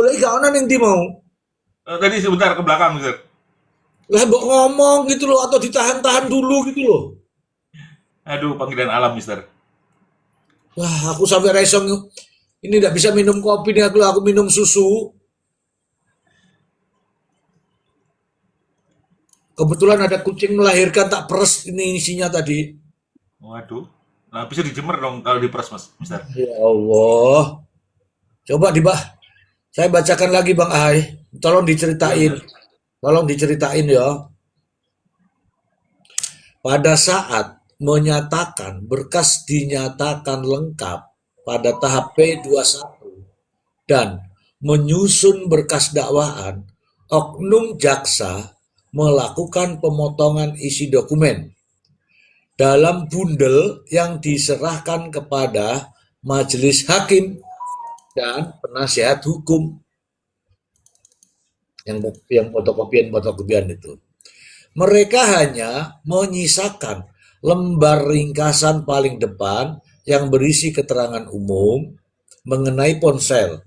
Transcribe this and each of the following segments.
Boleh gak ana ning ndi mau? Tadi sebentar ke belakang, Mister. Lah mbok ngomong gitu loh atau ditahan-tahan dulu gitu loh. Aduh, panggilan alam, Mister. Wah, aku sampai resong ini tidak bisa minum kopi nih aku minum susu. Kebetulan ada kucing melahirkan tak peres ini isinya tadi. Waduh. Nah, bisa dijemur dong kalau diperas, Mas, Mister. Ya Allah. Coba saya bacakan lagi Bang Ai. Tolong Iya, diceritain. Mister. Tolong diceritain ya. Pada saat menyatakan berkas dinyatakan lengkap pada tahap P21 dan menyusun berkas dakwaan, oknum jaksa melakukan pemotongan isi dokumen dalam bundel yang diserahkan kepada majelis hakim dan penasihat hukum yang fotokopian itu. Mereka hanya menyisakan lembar ringkasan paling depan yang berisi keterangan umum mengenai ponsel,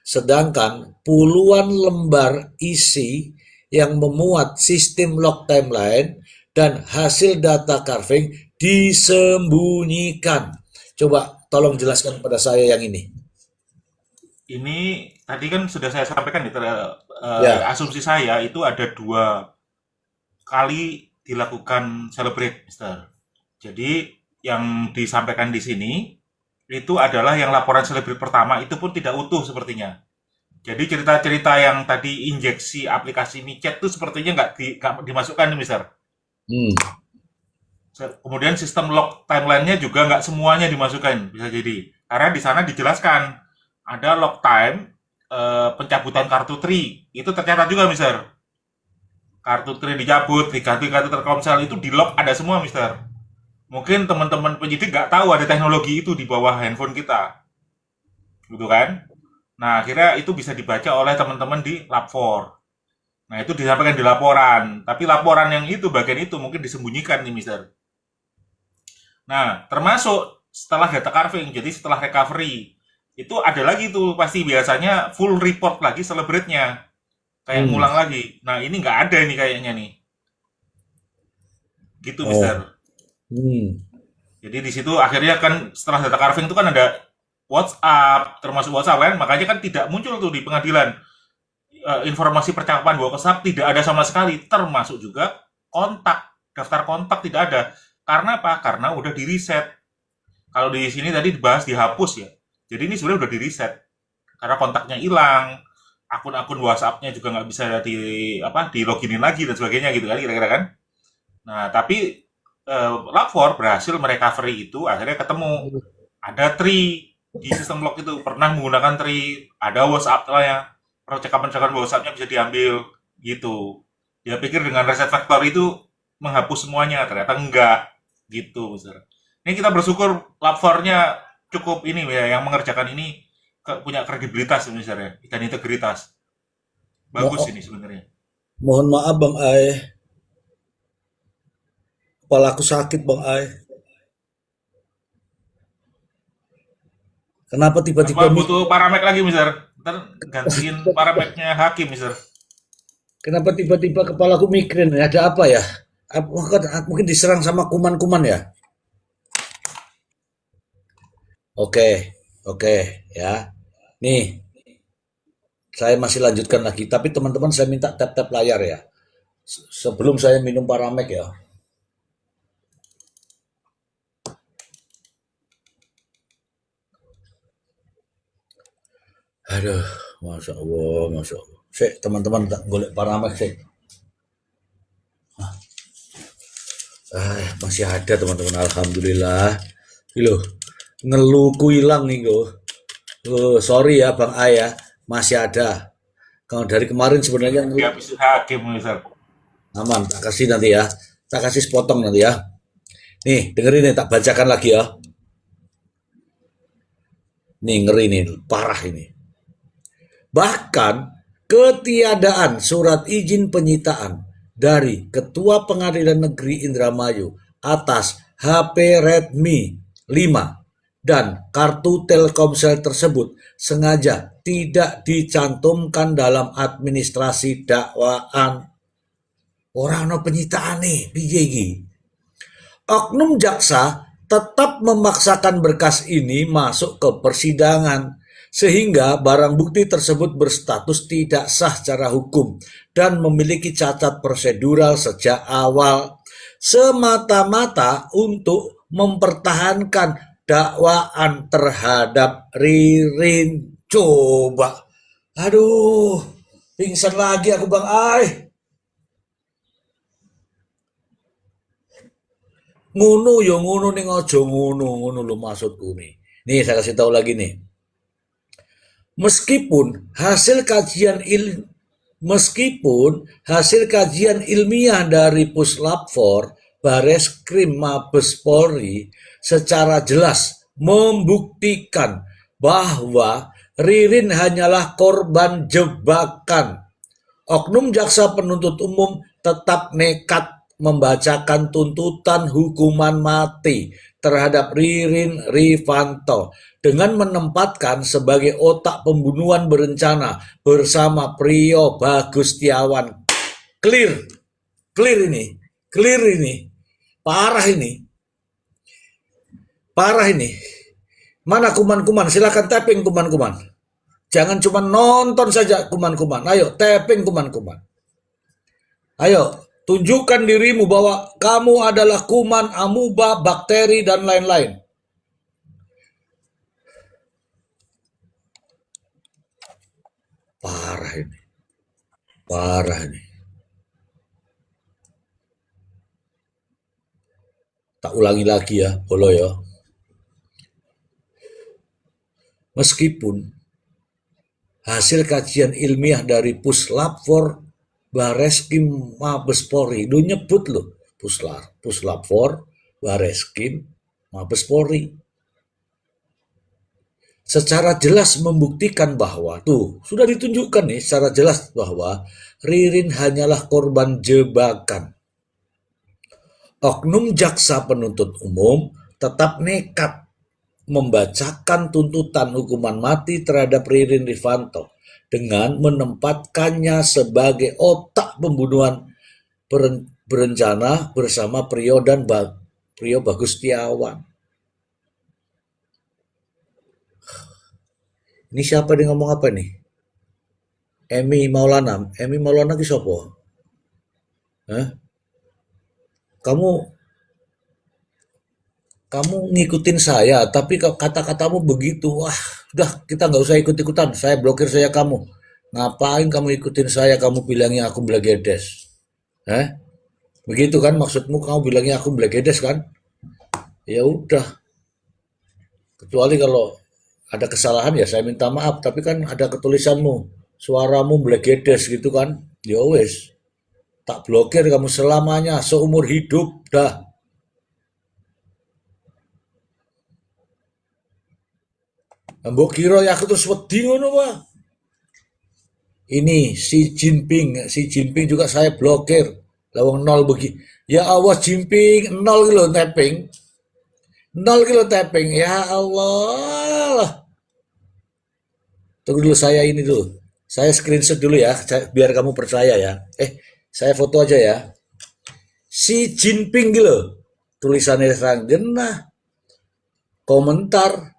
sedangkan puluhan lembar isi yang memuat sistem log timeline dan hasil data carving disembunyikan. Coba tolong jelaskan pada saya yang ini. Ini tadi kan sudah saya sampaikan ya, Ya, asumsi saya itu ada dua kali dilakukan celebrate, Mister. Jadi yang disampaikan di sini itu adalah yang laporan celebrate pertama itu pun tidak utuh sepertinya. Jadi cerita-cerita yang tadi injeksi aplikasi micet itu sepertinya nggak dimasukkan nih, Mister. hmm. Kemudian sistem log timeline-nya juga nggak semuanya dimasukkan, bisa jadi. Karena di sana dijelaskan ada log time pencabutan kartu tri. Itu tercatat juga, Mister. Kartu tri dicabut, diganti kartu Telkomsel itu di log ada semua, Mister. Mungkin teman-teman penyidik nggak tahu ada teknologi itu di bawah handphone kita, gitu kan? Nah, akhirnya itu bisa dibaca oleh teman-teman di lab 4. Nah, itu disampaikan di laporan. Tapi laporan yang itu, bagian itu mungkin disembunyikan nih, Mister. Nah, termasuk setelah data carving, jadi setelah recovery, itu ada lagi tuh pasti biasanya full report lagi celebrate-nya. Kayak Hmm. ngulang lagi. Nah, ini nggak ada nih kayaknya nih. Gitu, Oh. Mister. Hmm. Jadi di situ akhirnya kan setelah data carving itu kan ada WhatsApp, termasuk WhatsApp kan, makanya kan tidak muncul tuh di pengadilan. Informasi percakapan WhatsApp tidak ada sama sekali, termasuk juga kontak, daftar kontak tidak ada. Karena apa? Karena udah di reset. Kalau di sini tadi dibahas dihapus ya. Jadi ini sebenarnya udah di reset karena kontaknya hilang, akun-akun WhatsApp-nya juga nggak bisa di loginin lagi dan sebagainya gitu kan kira-kira kan. Nah, tapi lapor berhasil merecovery itu akhirnya ketemu ada tree di sistem log itu pernah menggunakan tree, ada WhatsApp lah ya, percakapan-percakapan WhatsApp-nya bisa diambil gitu. Dia pikir dengan reset factor itu menghapus semuanya, ternyata enggak gitu, Mister. Ini kita bersyukur lapornya cukup ini ya, yang mengerjakan ini punya kredibilitas Mister ya, dan integritas. Bagus Mo- ini sebenarnya. mohon maaf Bang Ai, kepalaku sakit Bang Ai. Kenapa Apa tiba-tiba butuh paramek lagi, Mister? Ntar gantiin parameknya hakim, Mister. kenapa tiba-tiba kepalaku migrain? Ada apa ya? Mungkin diserang sama kuman-kuman ya? Oke, oke ya. Nih, saya masih lanjutkan lagi. Tapi teman-teman saya minta tap-tap layar ya. Sebelum saya minum Paramek ya. Aduh, masya Allah, masya Allah. Sik, teman-teman tak golek Paramek sih. Masih ada teman-teman. Alhamdulillah. Ini loh, ngeluhku hilang nih gue. Oh, sorry ya Bang A ya, masih ada. Kalau dari kemarin sebenarnya Dihabisin hakim, Mister. aman, tak kasih nanti ya. Tak kasih sepotong nanti ya. Nih, dengerin nih, tak bacakan lagi ya. Nih, ngeri nih, parah ini. Bahkan ketiadaan surat izin penyitaan dari Ketua Pengadilan Negeri Indramayu atas HP Redmi 5 dan kartu Telkomsel tersebut sengaja tidak dicantumkan dalam administrasi dakwaan. Orang no penyitaan nih, piye iki? Oknum jaksa tetap memaksakan berkas ini masuk ke persidangan sehingga barang bukti tersebut berstatus tidak sah secara hukum dan memiliki cacat prosedural sejak awal semata-mata untuk mempertahankan dakwaan terhadap Ririn. Coba, aduh, pingsan lagi aku Bang Ai. Ngono ya ngono ning aja ngono, ngono lho maksudku nih. Nih saya kasih tahu lagi nih. Meskipun hasil kajian meskipun hasil kajian ilmiah dari Puslap 4 Bareskrim Mabes Polri secara jelas membuktikan bahwa Ririn hanyalah korban jebakan. Oknum jaksa penuntut umum tetap nekat membacakan tuntutan hukuman mati terhadap Ririn Rifanto dengan menempatkan sebagai otak pembunuhan berencana bersama Prio Bagustiawan. Clear, clear ini, parah ini, parah ini. Mana kuman-kuman? Silakan tapping kuman-kuman. Jangan cuma nonton saja kuman-kuman. Ayo tapping kuman-kuman. Ayo tunjukkan dirimu bahwa kamu adalah kuman, amuba, bakteri, dan lain-lain. Parah ini. Parah ini. Tak ulangi lagi ya, Bolo ya. Meskipun hasil kajian ilmiah dari Puslap 4 Bareskrim Mabes Polri, itu nyebut loh, Puslap 4 Bareskrim Mabes Polri secara jelas membuktikan bahwa tuh sudah ditunjukkan nih secara jelas bahwa Ririn hanyalah korban jebakan. Oknum jaksa penuntut umum tetap nekat membacakan tuntutan hukuman mati terhadap Ririn Rifanto dengan menempatkannya sebagai otak pembunuhan berencana bersama Prio dan Prio Bagustiawan. Ini siapa yang ngomong apa nih? Emi Maulana ki sapa? Hah? Kamu kamu ngikutin saya, tapi kata-katamu begitu, wah, udah kita nggak usah ikut-ikutan, saya blokir saya kamu. Ngapain kamu ikutin saya, kamu bilangnya aku Blagedes? Begitu kan maksudmu, kamu bilangnya aku Blagedes kan? Ya udah, kecuali kalau ada kesalahan ya saya minta maaf, tapi kan ada ketulisanmu, suaramu Blagedes gitu kan? Ya wes, tak blokir kamu selamanya, seumur hidup, dah. Mbok kira ya aku terus wedi ngono wae. Ini Xi Jinping juga saya blokir. Lawang nol begi. Ya Allah Jinping nol kilo tapping. Nol kilo tapping. Ya Allah. Tunggu dulu saya ini dulu. Saya screenshot dulu ya, biar kamu percaya ya. Saya foto aja ya. Xi Jinping gitu. Tulisannya serang genah. Komentar.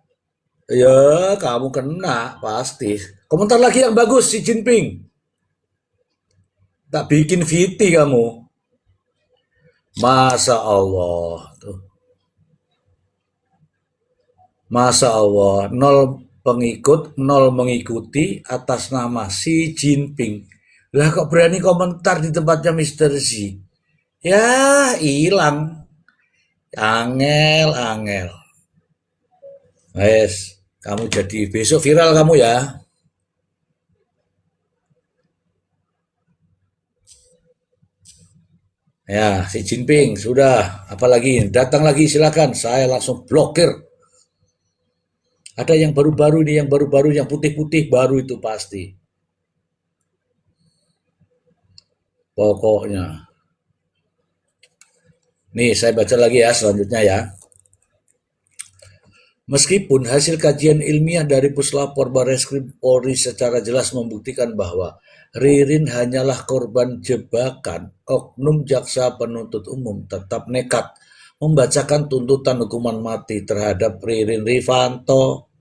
Ya, kamu kena pasti. Komentar lagi yang bagus Xi Jinping. Tak bikin VT kamu. Masa Allah. Tuh. Masa Allah. Nol pengikut, nol mengikuti atas nama Xi Jinping. Lah kok berani komentar di tempatnya Mr. Xi? Ya, hilang. Angel, angel. Wes, kamu jadi besok viral kamu ya. Ya, Xi Jinping sudah, apalagi datang lagi silakan, saya langsung blokir. Ada yang baru-baru nih, yang baru-baru, yang putih-putih baru itu pasti. Pokoknya. Nih, saya baca lagi ya selanjutnya ya. Meskipun hasil kajian ilmiah dari Puslapor Barreskrim Polri secara jelas membuktikan bahwa Ririn hanyalah korban jebakan, oknum jaksa penuntut umum tetap nekat membacakan tuntutan hukuman mati terhadap Ririn Rifanto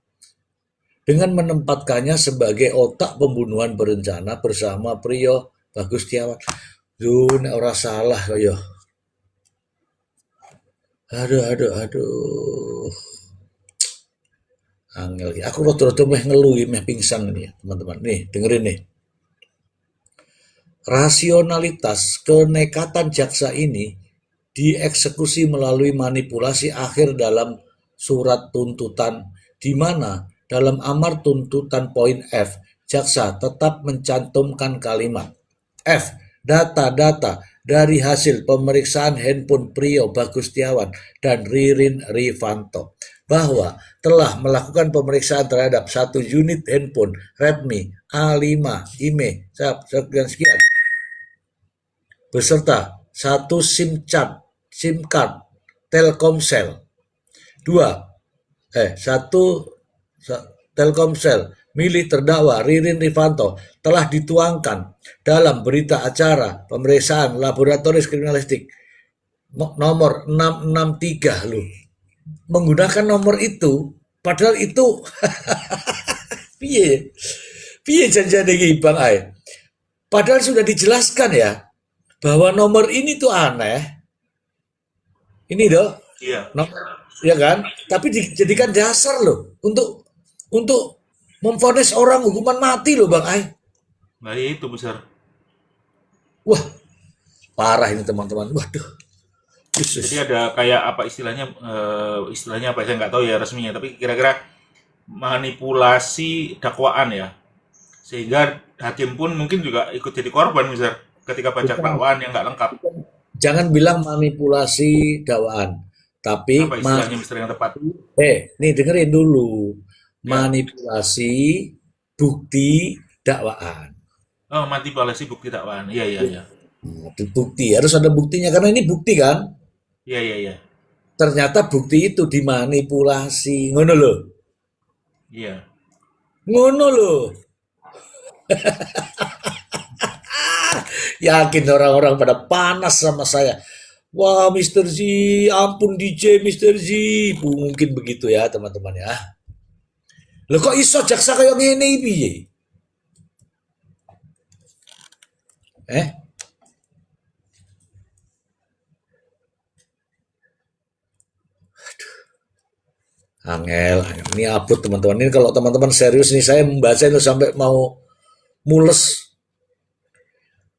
dengan menempatkannya sebagai otak pembunuhan berencana bersama Priyo Bagustiawan. Duh, nek ora salah kaya. Aduh. Angel. Aku rada-rada meh ngeluh, meh pingsan ini ya, teman-teman. Nih, dengerin nih. Rasionalitas kenekatan jaksa ini dieksekusi melalui manipulasi akhir dalam surat tuntutan, di mana dalam amar tuntutan poin F, jaksa tetap mencantumkan kalimat F. Data-data dari hasil pemeriksaan handphone Priyo Bagustiawan dan Ririn Rifanto bahwa telah melakukan pemeriksaan terhadap 1 unit handphone Redmi A5 IMEI sekian beserta 1 SIM card Telkomsel. 1 Telkomsel milik terdakwa Ririn Rifanto telah dituangkan dalam berita acara pemeriksaan laboratoris kriminalistik nomor 663 loh. Menggunakan nomor itu, padahal itu piye janjian iki Bang Ai. Padahal sudah dijelaskan ya bahwa nomor ini tuh aneh. Ini doh, Iya. ya kan? Tapi dijadikan dasar loh untuk memvonis orang hukuman mati loh Bang Ai. Nah, itu besar. Wah, parah ini teman-teman. Waduh. Jadi ada kayak apa istilahnya apa saya nggak tahu ya resminya, tapi kira-kira manipulasi dakwaan ya, sehingga hakim pun mungkin juga ikut jadi korban misal ketika baca dakwaan yang nggak lengkap. Jangan bilang manipulasi dakwaan, tapi Apa istilahnya mister yang tepat? nih dengerin dulu. Manipulasi bukti dakwaan. Oh, manipulasi bukti dakwaan. Iya. Bukti harus ada buktinya karena ini bukti kan. Iya. Ternyata bukti itu dimanipulasi. Ngono loh. Iya. Ngono loh. Yakin orang-orang pada panas sama saya. Wah, Mr. Z, ampun DJ Mr. Z. Mungkin begitu ya, teman-teman ya. Loh kok iso jaksa kayak ngene iki piye? Angel. Ini abut teman-teman. Ini kalau teman-teman serius nih saya membaca itu sampai mau mules.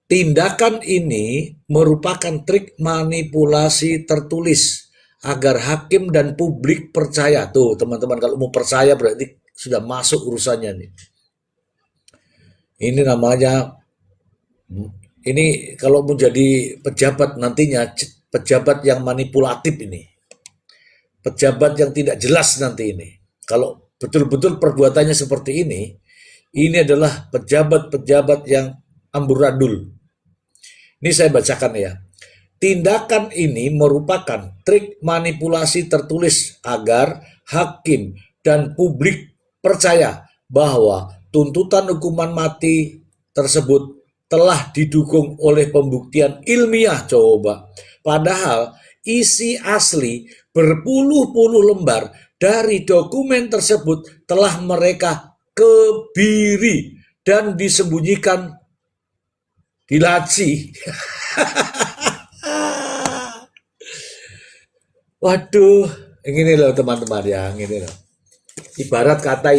Tindakan ini merupakan trik manipulasi tertulis agar hakim dan publik percaya. Tuh teman-teman kalau mau percaya berarti sudah masuk urusannya nih. Ini namanya, ini kalau menjadi pejabat nantinya, pejabat yang manipulatif ini. Pejabat yang tidak jelas nanti ini. Kalau betul-betul perbuatannya seperti ini adalah pejabat-pejabat yang amburadul. Ini saya bacakan ya. Tindakan ini merupakan trik manipulasi tertulis agar hakim dan publik percaya bahwa tuntutan hukuman mati tersebut telah didukung oleh pembuktian ilmiah coba. Padahal isi asli berpuluh-puluh lembar dari dokumen tersebut telah mereka kebiri dan disembunyikan di laci. Waduh, ini loh teman-teman ya, ini loh. Ibarat kata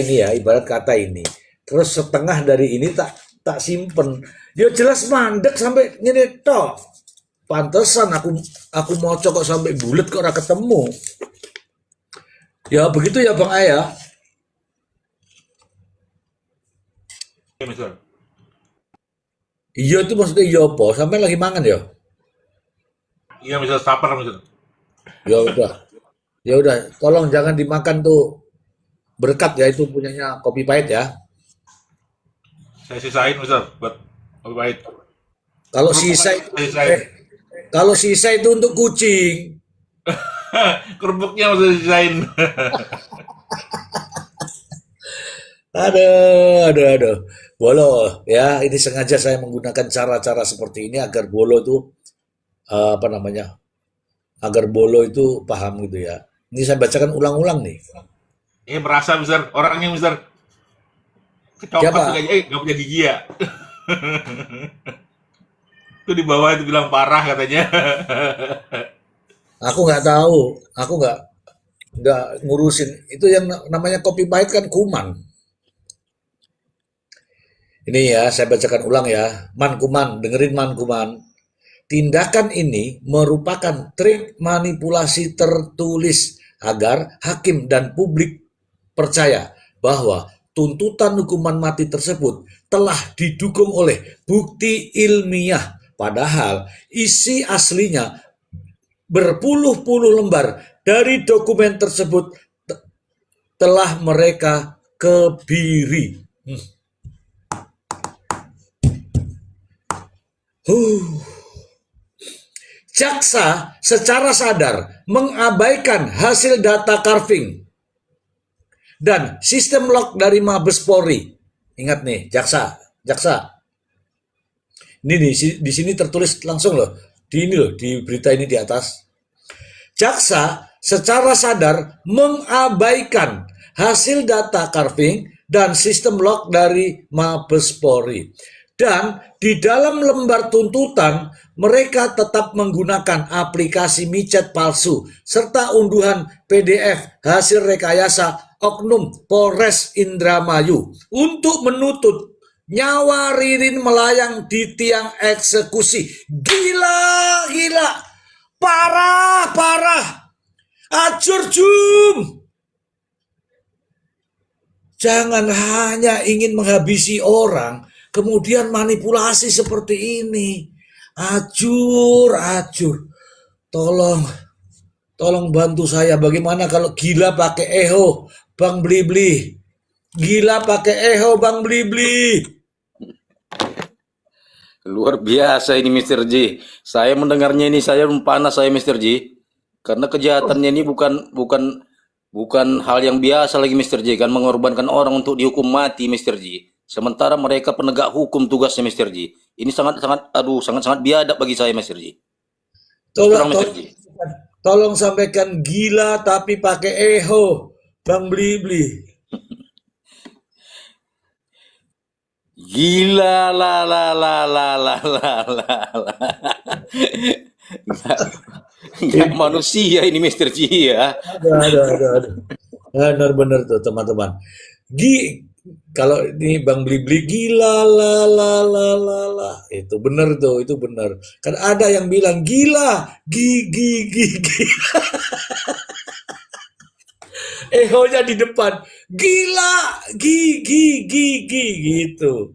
ini. Terus setengah dari ini tak simpen. Ya jelas mandek sampai ngene tok. Pantesan aku mau kok sampai bulet kok ora ketemu. Ya begitu ya Bang Ayah. Iya, Mister. Iya itu maksudnya iya apa? Sampai lagi mangan ya? Iya, Mister, saper, Mister. Ya udah, tolong jangan dimakan tuh berkat ya, itu punyanya Kopi Pahit ya. Saya sisain, Mister, buat lebih baik. Kalau sisa kalau sisa itu untuk kucing. Kerupuknya masih sisain. Aduh. Bolo ya, ini sengaja saya menggunakan cara-cara seperti ini agar Bolo tuh apa namanya? Agar Bolo itu paham gitu ya. Ini saya bacakan ulang-ulang nih. Merasa Mister, orangnya Mister kecopet tuh Siapa? kayaknya, nggak punya gigi ya. Itu di bawah itu bilang parah katanya. Aku nggak tahu. Aku nggak ngurusin. Itu yang namanya kopi pahit kan kuman. Ini ya, saya bacakan ulang ya. Man kuman, dengerin man kuman. Tindakan ini merupakan trik manipulasi tertulis agar hakim dan publik percaya bahwa tuntutan hukuman mati tersebut telah didukung oleh bukti ilmiah, padahal isi aslinya berpuluh-puluh lembar dari dokumen tersebut telah mereka kebiri. Jaksa secara sadar mengabaikan hasil data carving dan sistem log dari Mabes Polri. Ingat nih, jaksa. Ini di sini tertulis langsung loh. Di berita ini di atas. Jaksa secara sadar mengabaikan hasil data carving dan sistem log dari Mabes Polri. Dan di dalam lembar tuntutan, mereka tetap menggunakan aplikasi micet palsu serta unduhan PDF hasil rekayasa Oknum Polres Indramayu untuk menuntut nyawa Ririn melayang di tiang eksekusi. Gila. Parah. Acur jum. Jangan hanya ingin menghabisi orang, kemudian manipulasi seperti ini. Acur. Tolong bantu saya. Bagaimana kalau gila pakai eho, Bang Blibli? Gila pakai eho, Bang Blibli. Luar biasa ini Mr. J. Saya mendengarnya ini saya panas saya Mr. J. Karena kejahatannya ini bukan hal yang biasa lagi Mr. J kan mengorbankan orang untuk dihukum mati Mr. J. Sementara mereka penegak hukum tugasnya Mr. J. Ini sangat biadab bagi saya Mr. J. Tolong sampaikan gila tapi pakai eho, Bang Blibli. Gila la. Nggak manusia ini Mr. J ya. Aduh. Benar tuh teman-teman. Kalau ini Bang Blibli gila la. Itu benar tuh, itu benar. Kan ada yang bilang gila, gi. Ehonya di depan. Gila, gi gitu.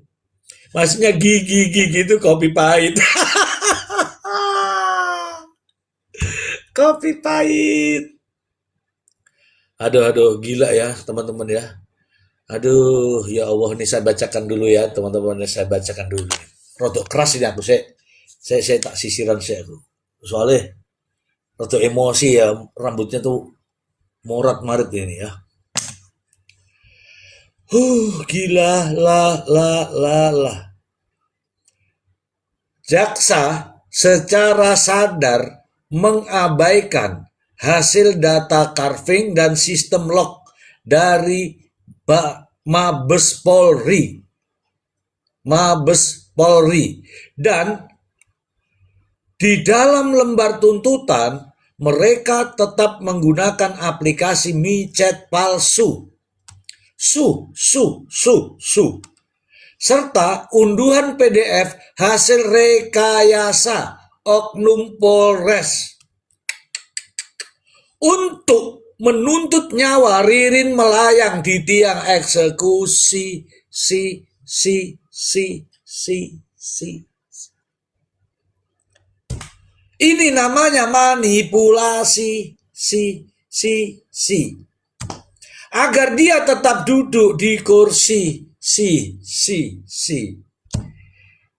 Maksudnya gigi gitu kopi pahit. Kopi pahit. Aduh, gila ya teman-teman ya. Aduh, ya Allah, ini saya bacakan dulu ya teman-teman, saya bacakan dulu. Rodok keras ini aku, saya tak sisiran saya aku. Soalnya rodok emosi ya, rambutnya tuh morat-marit ini ya. Gila la. Jaksa secara sadar mengabaikan hasil data carving dan sistem log dari Mabes Polri dan di dalam lembar tuntutan mereka tetap menggunakan aplikasi micet palsu serta unduhan PDF hasil rekayasa Oknum Polres untuk menuntut nyawa Ririn melayang di tiang eksekusi. Ini namanya manipulasi. Agar dia tetap duduk di kursi.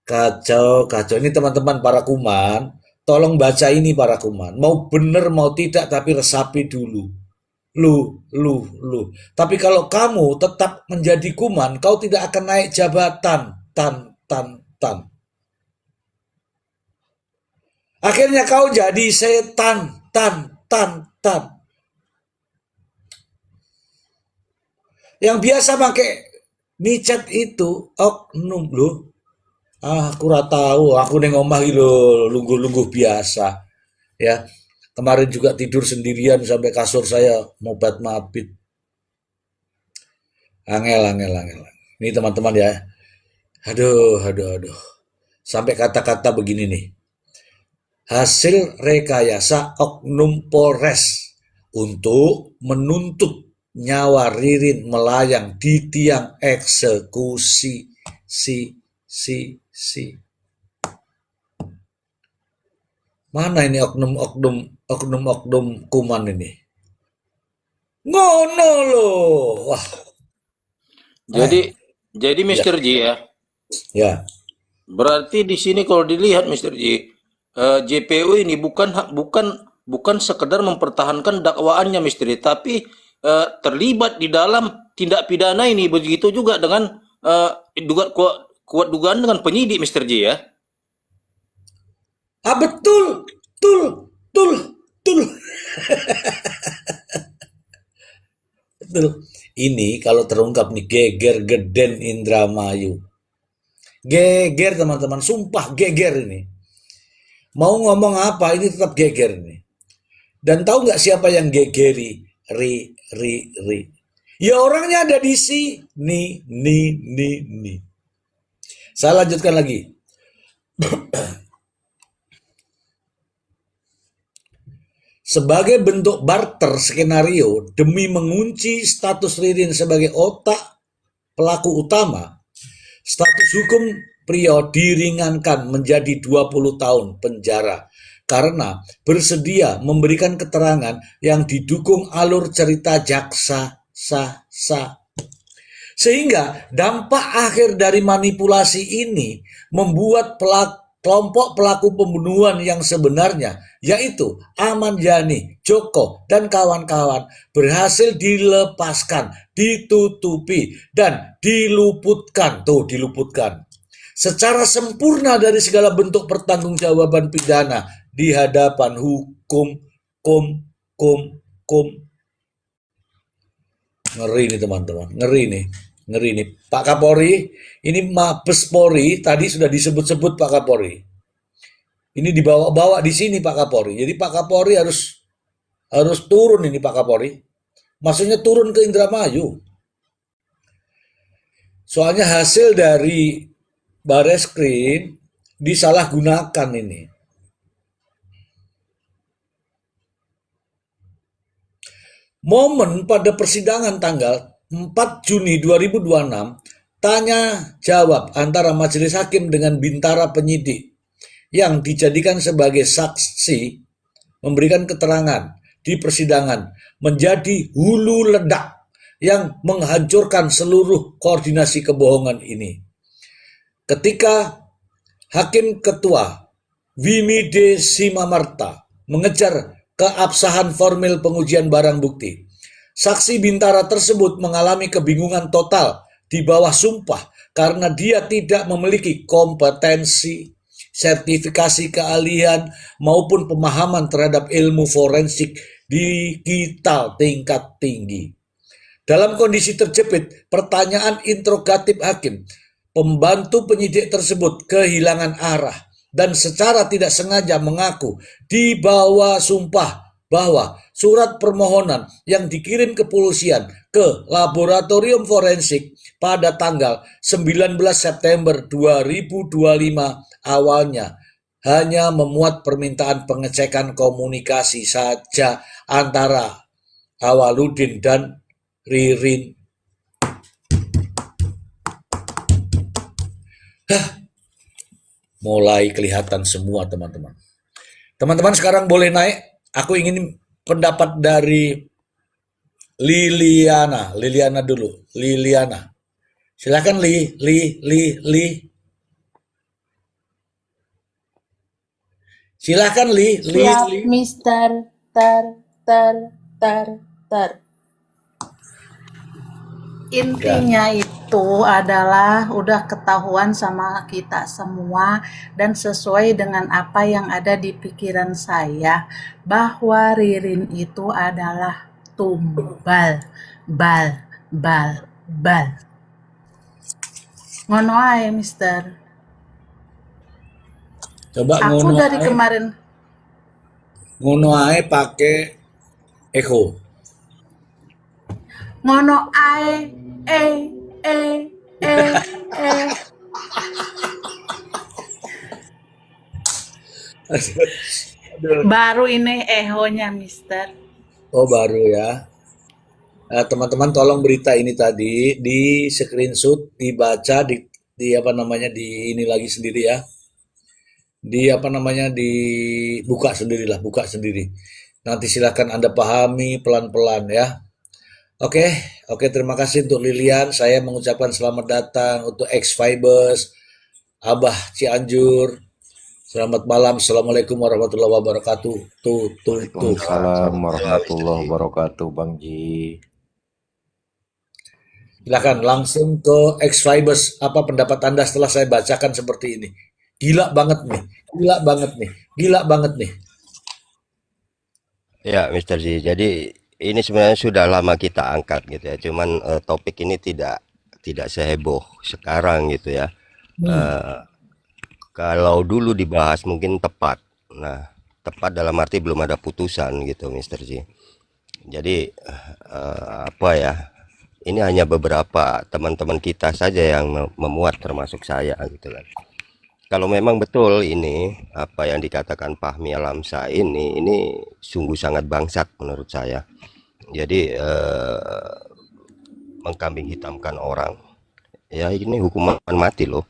Kacau. Ini teman-teman para kuman, tolong baca ini para kuman. Mau bener mau tidak tapi resapi dulu. lu. Tapi kalau kamu tetap menjadi kuman, kau tidak akan naik jabatan. Tan. Akhirnya kau jadi setan. Tan. Yang biasa pakai micet itu oknum loh. Aku ora tahu, aku neng omah iki lho lungguh-lungguh biasa. Ya, kemarin juga tidur sendirian sampai kasur saya mobat-mabit. Angel. Ini teman-teman ya. Aduh. Sampai kata-kata begini nih. Hasil rekayasa oknum Polres untuk menuntut nyawa Ririn melayang di tiang eksekusi. Si. Mana ini oknum kuman ini? Ngono loh. Wah, Jadi eh, jadi ya, Mr. J ya. ya. Berarti di sini kalau dilihat Mr. J, JPU ini bukan sekedar mempertahankan dakwaannya Mr. J, tapi terlibat di dalam tindak pidana ini, begitu juga dengan kuat dugaan dengan penyidik Mr. J ya. Betul, betul. Betul. Ini kalau terungkap nih geger geden Indramayu. Geger teman-teman, sumpah geger ini. Mau ngomong apa ini tetap geger nih. Dan tahu nggak siapa yang gegeri? Ri. Ya orangnya ada di sini, nih. Saya lanjutkan lagi. Sebagai bentuk barter skenario demi mengunci status Ririn sebagai otak pelaku utama, status hukum Priyo diringankan menjadi 20 tahun penjara karena bersedia memberikan keterangan yang didukung alur cerita jaksa sehingga dampak akhir dari manipulasi ini membuat kelompok pelaku pembunuhan yang sebenarnya, yaitu Ahmad Yani, Joko, dan kawan-kawan berhasil dilepaskan, ditutupi, dan diluputkan. Tuh, diluputkan. Secara sempurna dari segala bentuk pertanggungjawaban pidana di hadapan hukum. Ngeri nih teman-teman, ngeri nih. Pak Kapolri, ini Mabes Polri tadi sudah disebut-sebut Pak Kapolri. Ini dibawa-bawa di sini Pak Kapolri. Jadi Pak Kapolri harus turun ini Pak Kapolri. Maksudnya turun ke Indramayu. Soalnya hasil dari Bareskrim disalahgunakan ini. Momen pada persidangan tanggal 4 Juni 2026 tanya jawab antara majelis hakim dengan bintara penyidik yang dijadikan sebagai saksi memberikan keterangan di persidangan menjadi hulu ledak yang menghancurkan seluruh koordinasi kebohongan ini. Ketika Hakim Ketua Wimide Simamarta mengejar keabsahan formil pengujian barang bukti, saksi bintara tersebut mengalami kebingungan total di bawah sumpah karena dia tidak memiliki kompetensi, sertifikasi keahlian, maupun pemahaman terhadap ilmu forensik digital tingkat tinggi. Dalam kondisi terjepit, pertanyaan interrogatif hakim, pembantu penyidik tersebut kehilangan arah dan secara tidak sengaja mengaku di bawah sumpah bahwa surat permohonan yang dikirim kepolisian ke laboratorium forensik pada tanggal 19 September 2025 awalnya hanya memuat permintaan pengecekan komunikasi saja antara Awaludin dan Ririn. Mulai kelihatan semua teman-teman. Teman-teman sekarang boleh naik. Aku ingin pendapat dari Liliana. Liliana dulu. Liliana. Silakan Li. Silakan Li. Siap, Mister. Tar. Mister. Intinya itu adalah udah ketahuan sama kita semua dan sesuai dengan apa yang ada di pikiran saya bahwa Ririn itu adalah tumbal, bal, bal, bal. Ngono ae, Mister. Coba Aku ngono dari ae, kemarin pakai echo. ngono ae, eh, eh, eh, eh. Aduh. Baru ini ehonya, Mister. Oh, baru ya. Teman-teman tolong berita ini tadi di screenshot, dibaca, di apa namanya, di ini lagi sendiri ya. Di apa namanya, dibuka sendirilah, buka sendiri. Nanti silakan Anda pahami pelan-pelan ya. Oke, oke, terima kasih untuk Lilian. Saya mengucapkan selamat datang untuk X-Fibers, Abah Cianjur. Selamat malam. Assalamualaikum warahmatullahi wabarakatuh. Tuh. Waalaikumsalam warahmatullahi wabarakatuh, Bang Ji. Silakan langsung ke X-Fibers. Apa pendapat Anda setelah saya bacakan seperti ini? Gila banget nih. Gila banget nih. Gila banget nih. Ya, Mister Ji. Jadi ini sebenarnya sudah lama kita angkat gitu ya. Cuman topik ini tidak seheboh sekarang gitu ya. Eh, Kalau dulu dibahas mungkin tepat. Nah, tepat dalam arti belum ada putusan gitu, Mister Ji. Jadi apa ya? Ini hanya beberapa teman-teman kita saja yang memuat, termasuk saya gitu kan. Kalau memang betul ini apa yang dikatakan Fahmi Alamsa ini sungguh sangat bangsat menurut saya. Jadi mengkambing hitamkan orang, ya ini hukuman mati loh.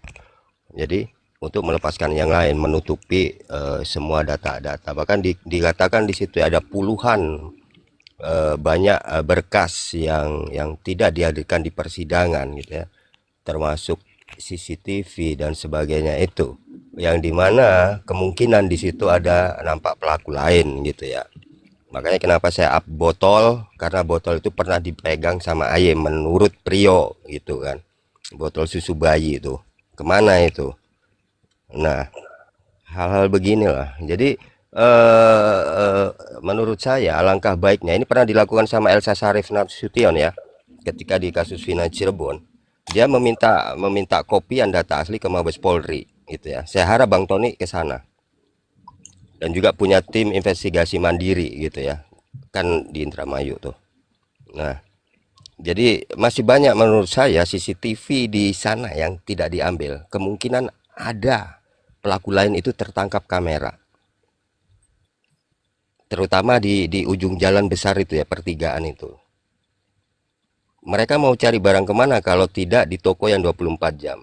Jadi untuk melepaskan yang lain, menutupi semua data-data, bahkan dikatakan di situ ada puluhan banyak berkas yang tidak dihadirkan di persidangan gitu ya, termasuk CCTV dan sebagainya, itu yang dimana kemungkinan di situ ada nampak pelaku lain gitu ya. Makanya kenapa saya up botol, karena botol itu pernah dipegang sama Aye menurut Prio gitu kan, botol susu bayi itu kemana itu. Nah, hal-hal beginilah. Jadi menurut saya alangkah baiknya, ini pernah dilakukan sama Elsa Syarif Nasution ya, ketika di kasus Vina Cirebon. Dia meminta kopian data asli ke Mabes Polri gitu ya. Saya harap Bang Tony ke sana. Dan juga punya tim investigasi mandiri gitu ya. Kan di Indramayu tuh. Nah, jadi masih banyak menurut saya CCTV di sana yang tidak diambil. Kemungkinan ada pelaku lain itu tertangkap kamera. Terutama di ujung jalan besar itu ya, pertigaan itu. Mereka mau cari barang kemana kalau tidak di toko yang 24 jam.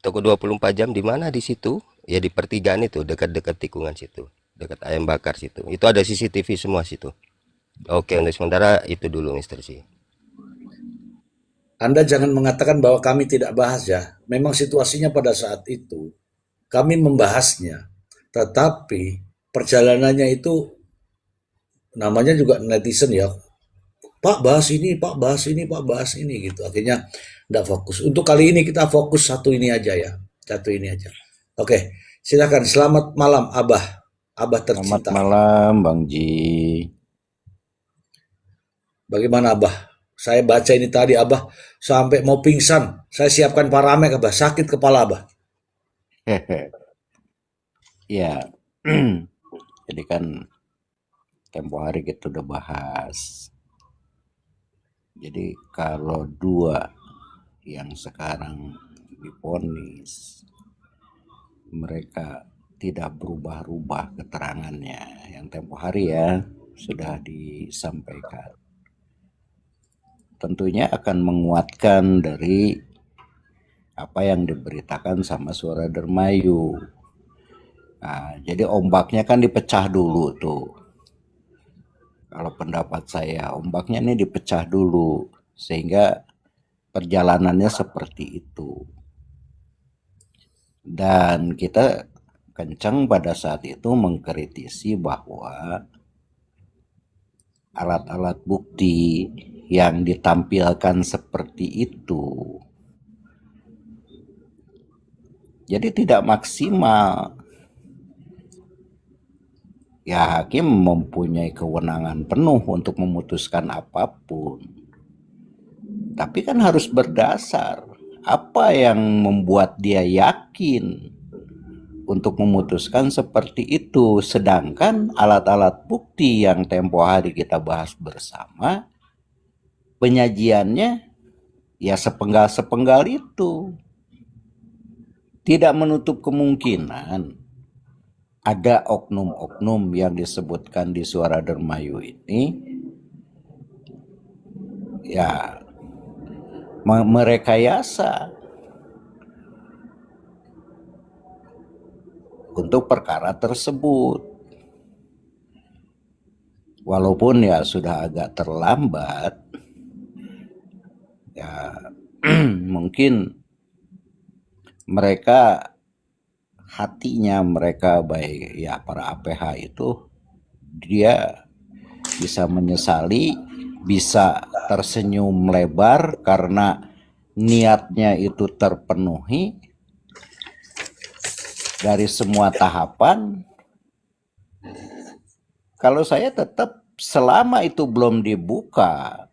Toko 24 jam di mana di situ? Ya di pertigaan itu, dekat-dekat tikungan situ, dekat ayam bakar situ. Itu ada CCTV semua situ. Oke, untuk sementara itu dulu, Mister C. Anda jangan mengatakan bahwa kami tidak bahas ya. Memang situasinya pada saat itu kami membahasnya. Tetapi perjalanannya itu namanya juga netizen ya. Pak bahas ini, Pak bahas ini, Pak bahas ini gitu. Akhirnya tidak fokus. Untuk kali ini kita fokus satu ini aja ya. Satu ini aja. Oke, silakan. Selamat malam Abah. Abah Selamat tercinta. malam, Bang Ji. Bagaimana Abah? Saya baca ini tadi Abah sampai mau pingsan. Saya siapkan paramek Abah. Sakit kepala Abah. Ya, jadi kan tempo hari kita udah bahas. Jadi kalau dua yang sekarang divonis, mereka tidak berubah-ubah keterangannya, yang tempo hari ya sudah disampaikan, tentunya akan menguatkan dari apa yang diberitakan sama Suara Dermayu. Nah, jadi ombaknya kan dipecah dulu tuh. Kalau pendapat saya, ombaknya ini dipecah dulu sehingga perjalanannya seperti itu. Dan kita kencang pada saat itu mengkritisi bahwa alat-alat bukti yang ditampilkan seperti itu. Jadi tidak maksimal. Ya, hakim mempunyai kewenangan penuh untuk memutuskan apapun. Tapi kan harus berdasar apa yang membuat dia yakin untuk memutuskan seperti itu. Sedangkan alat-alat bukti yang tempo hari kita bahas bersama, penyajiannya ya sepenggal-sepenggal itu. Tidak menutup kemungkinan ada oknum-oknum yang disebutkan di Suara Dermayu ini ya merekayasa untuk perkara tersebut. Walaupun ya sudah agak terlambat, ya mungkin mereka hatinya mereka baik ya para APH itu dia bisa menyesali, bisa tersenyum lebar karena niatnya itu terpenuhi dari semua tahapan. Kalau saya tetap selama itu belum dibuka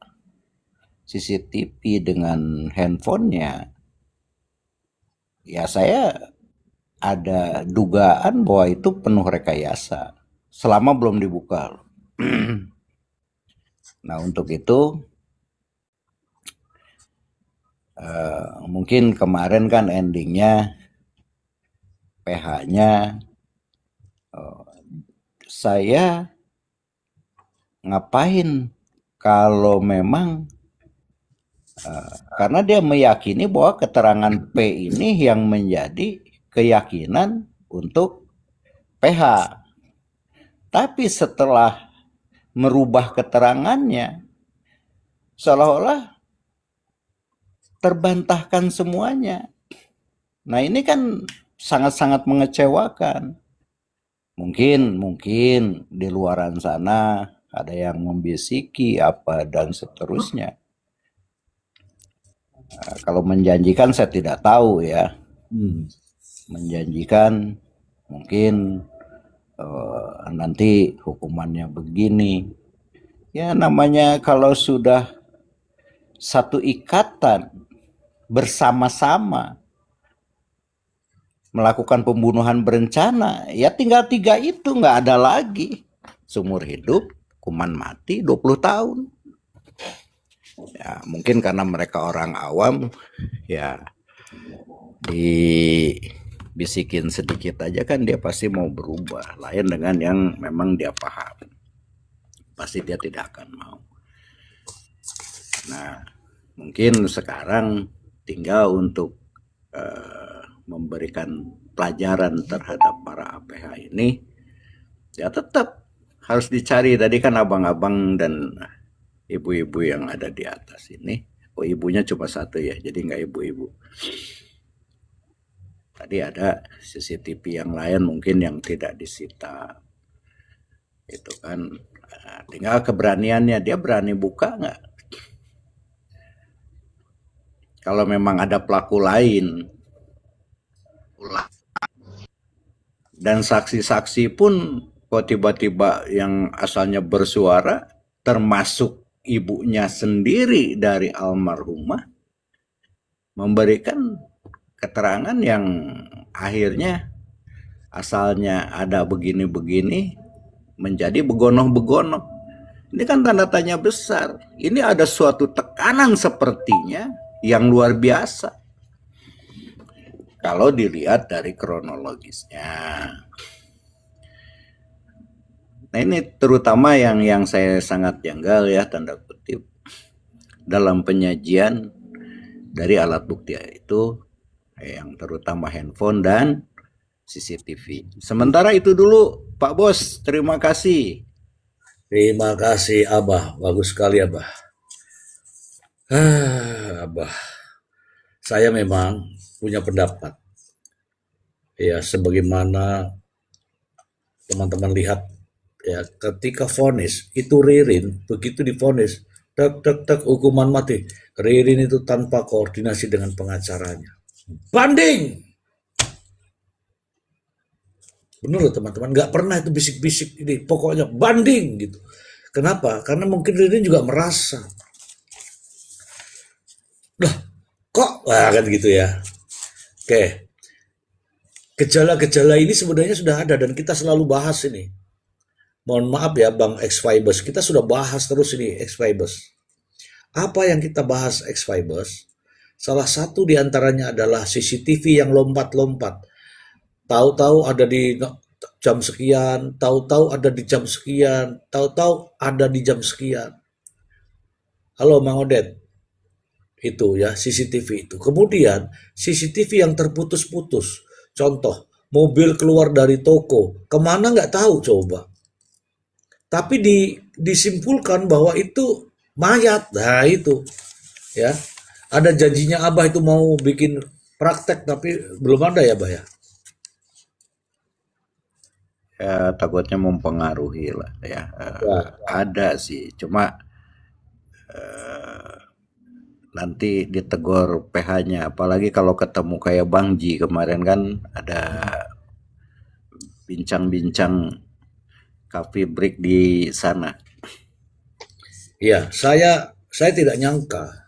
CCTV dengan handphonenya, ya saya ada dugaan bahwa itu penuh rekayasa selama belum dibuka. Nah, untuk itu mungkin kemarin kan endingnya PH-nya saya ngapain kalau memang karena dia meyakini bahwa keterangan P ini yang menjadi keyakinan untuk PH. Tapi setelah merubah keterangannya, seolah-olah terbantahkan semuanya. Nah, ini kan sangat-sangat mengecewakan. Mungkin di luaran sana ada yang membisiki apa dan seterusnya. Nah, kalau menjanjikan saya tidak tahu ya. Menjanjikan mungkin nanti hukumannya begini. Ya namanya kalau sudah satu ikatan bersama-sama melakukan pembunuhan berencana, ya tinggal 3 itu, nggak ada lagi. Seumur hidup, hukuman mati 20 tahun. Ya mungkin karena mereka orang awam, ya dibisikin sedikit aja kan dia pasti mau berubah. Lain dengan yang memang dia paham, pasti dia tidak akan mau. Nah mungkin sekarang tinggal untuk memberikan pelajaran terhadap para APH ini, ya tetap harus dicari. Tadi kan abang-abang dan ibu-ibu yang ada di atas ini, oh ibunya cuma satu ya, jadi nggak ibu-ibu. Tadi ada CCTV yang lain mungkin yang tidak disita. Itu kan tinggal keberaniannya, dia berani buka nggak? Kalau memang ada pelaku lain dan saksi-saksi pun kok tiba-tiba yang asalnya bersuara termasuk ibunya sendiri dari almarhumah memberikan keterangan yang akhirnya asalnya ada begini-begini menjadi begonoh-begonoh. Ini kan tanda tanya besar. Ini ada suatu tekanan sepertinya yang luar biasa kalau dilihat dari kronologisnya. Nah ini terutama yang saya sangat janggal ya, tanda kutip, dalam penyajian dari alat bukti itu, yang terutama handphone dan CCTV. Sementara itu dulu Pak Bos, terima kasih. Terima kasih Abah, bagus sekali Abah. Abah, saya memang punya pendapat. Ya sebagaimana teman-teman lihat ya, ketika vonis itu Ririn begitu divonis tek tek tek hukuman mati, Ririn itu tanpa koordinasi dengan pengacaranya banding. Bener loh teman-teman, nggak pernah itu bisik-bisik ini, pokoknya banding gitu. Kenapa? Karena mungkin Ririn juga merasa, lah kok, wah kan gitu ya. Oke, gejala-gejala ini sebenarnya sudah ada dan kita selalu bahas ini. Mohon maaf ya Bang X-Fibers, kita sudah bahas terus ini X-Fibers. Apa yang kita bahas X-Fibers? Salah satu diantaranya adalah CCTV yang lompat-lompat. Tahu-tahu ada di jam sekian, tahu-tahu ada di jam sekian, tahu-tahu ada di jam sekian. Halo Mang Odet, itu ya CCTV itu. Kemudian CCTV yang terputus-putus. Contoh, mobil keluar dari toko, kemana nggak tahu coba. Tapi disimpulkan bahwa itu mayat. Nah itu ya. Ada janjinya Abah itu mau bikin praktek tapi belum ada ya Abah ya. Ya, takutnya mempengaruhi lah ya. Ya. Ada sih, cuma nanti ditegur PH-nya. Apalagi kalau ketemu kayak Bang Ji kemarin kan ada bincang-bincang coffee break di sana. Iya, saya tidak nyangka.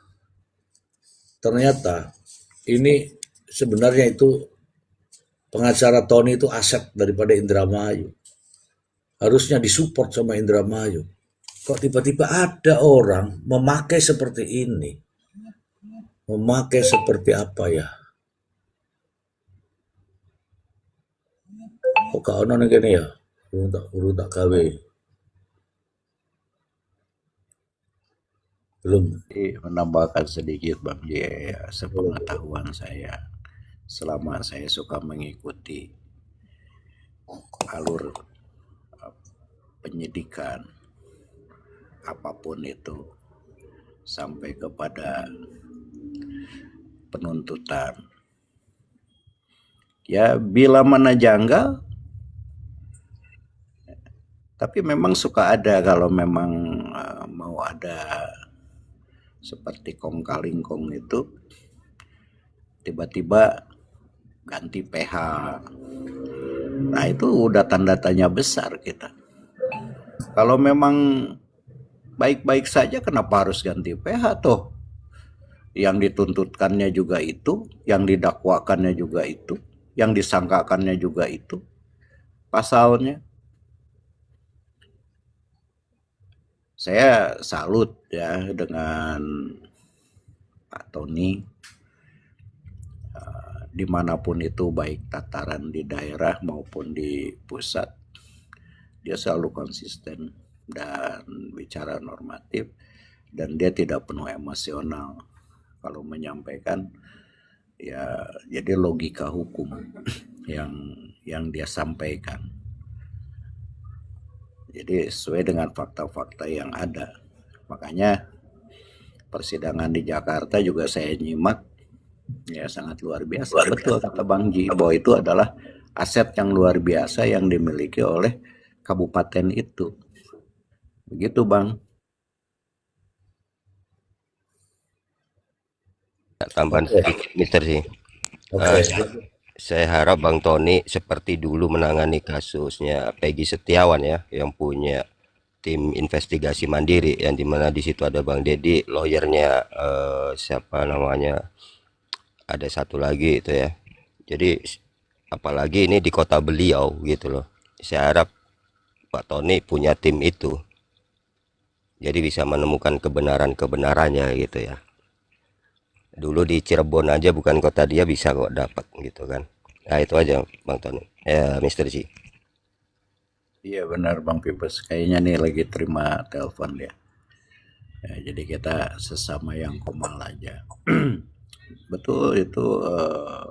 Ternyata ini sebenarnya itu pengacara Tony itu aset daripada Indramayu. Harusnya disupport sama Indramayu. Kok tiba-tiba ada orang memakai seperti ini? Memakai seperti apa ya? Kok gak ono nih ya? Urut tak gawe. Belum. Jadi menambahkan sedikit Bang Ji, ya, sepengetahuan saya, selama saya suka mengikuti alur penyidikan apapun itu sampai kepada penuntutan. Ya bila mana janggal, tapi memang suka ada kalau memang mau ada seperti kong kali kong itu tiba-tiba ganti PH. Nah itu udah tanda tanya besar kita. Kalau memang baik-baik saja kenapa harus ganti PH toh? Yang dituntutkannya juga itu, yang didakwakannya juga itu, yang disangkakannya juga itu pasalnya. Saya salut ya dengan Pak Tony, dimanapun itu baik tataran di daerah maupun di pusat, dia selalu konsisten dan bicara normatif dan dia tidak penuh emosional kalau menyampaikan ya, jadi logika hukum yang dia sampaikan. Jadi sesuai dengan fakta-fakta yang ada. Makanya persidangan di Jakarta juga saya nyimak, ya sangat luar biasa. Betul kata Bang Ji, bahwa itu adalah aset yang luar biasa yang dimiliki oleh kabupaten itu. Begitu Bang. Tambahan sedikit, Mister sih. Saya harap Bang Tony seperti dulu menangani kasusnya Peggy Setiawan ya, yang punya tim investigasi mandiri, yang dimana di situ ada Bang Dedi, lawyernya siapa namanya, ada satu lagi itu ya. Jadi apalagi ini di kota beliau gitu loh. Saya harap Pak Tony punya tim itu, jadi bisa menemukan kebenarannya gitu ya. Dulu di Cirebon aja bukan kota dia bisa kok dapat gitu kan. Nah itu aja Bang Tony, ya Mister G. Iya benar Bang Pibes, kayaknya nih lagi terima telepon dia. Ya, jadi kita sesama yang komal aja. Betul itu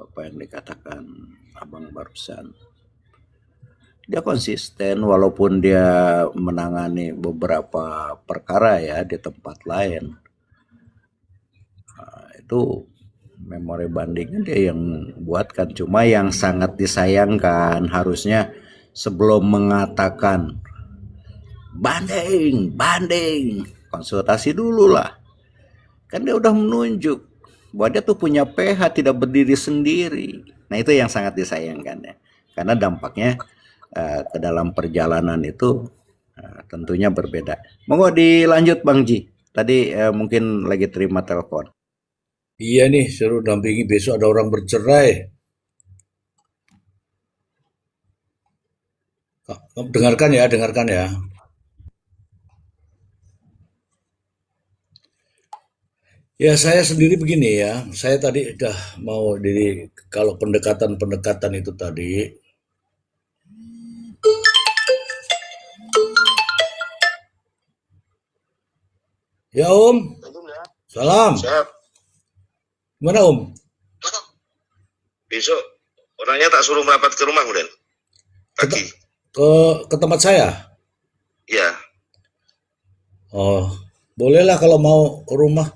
apa yang dikatakan Abang barusan. Dia konsisten walaupun dia menangani beberapa perkara ya di tempat lain. Itu memori bandingnya dia yang buatkan. Cuma yang sangat disayangkan harusnya sebelum mengatakan banding, konsultasi dulu lah. Kan dia udah menunjuk bahwa dia tuh punya PH, tidak berdiri sendiri. Nah itu yang sangat disayangkan ya, karena dampaknya ke dalam perjalanan itu tentunya berbeda. Monggo dilanjut Bang Ji. Tadi mungkin lagi terima telepon. Iya nih, suruh dampingi besok ada orang bercerai. Dengarkan ya, dengarkan ya. Ya saya sendiri begini ya, saya tadi udah mau kalau pendekatan-pendekatan itu tadi, ya Om, salam, Siap. gimana Om? Besok orangnya tak suruh merapat ke rumah kemudian. Ke, Pagi. ke tempat saya? Iya. Oh, bolehlah kalau mau ke rumah.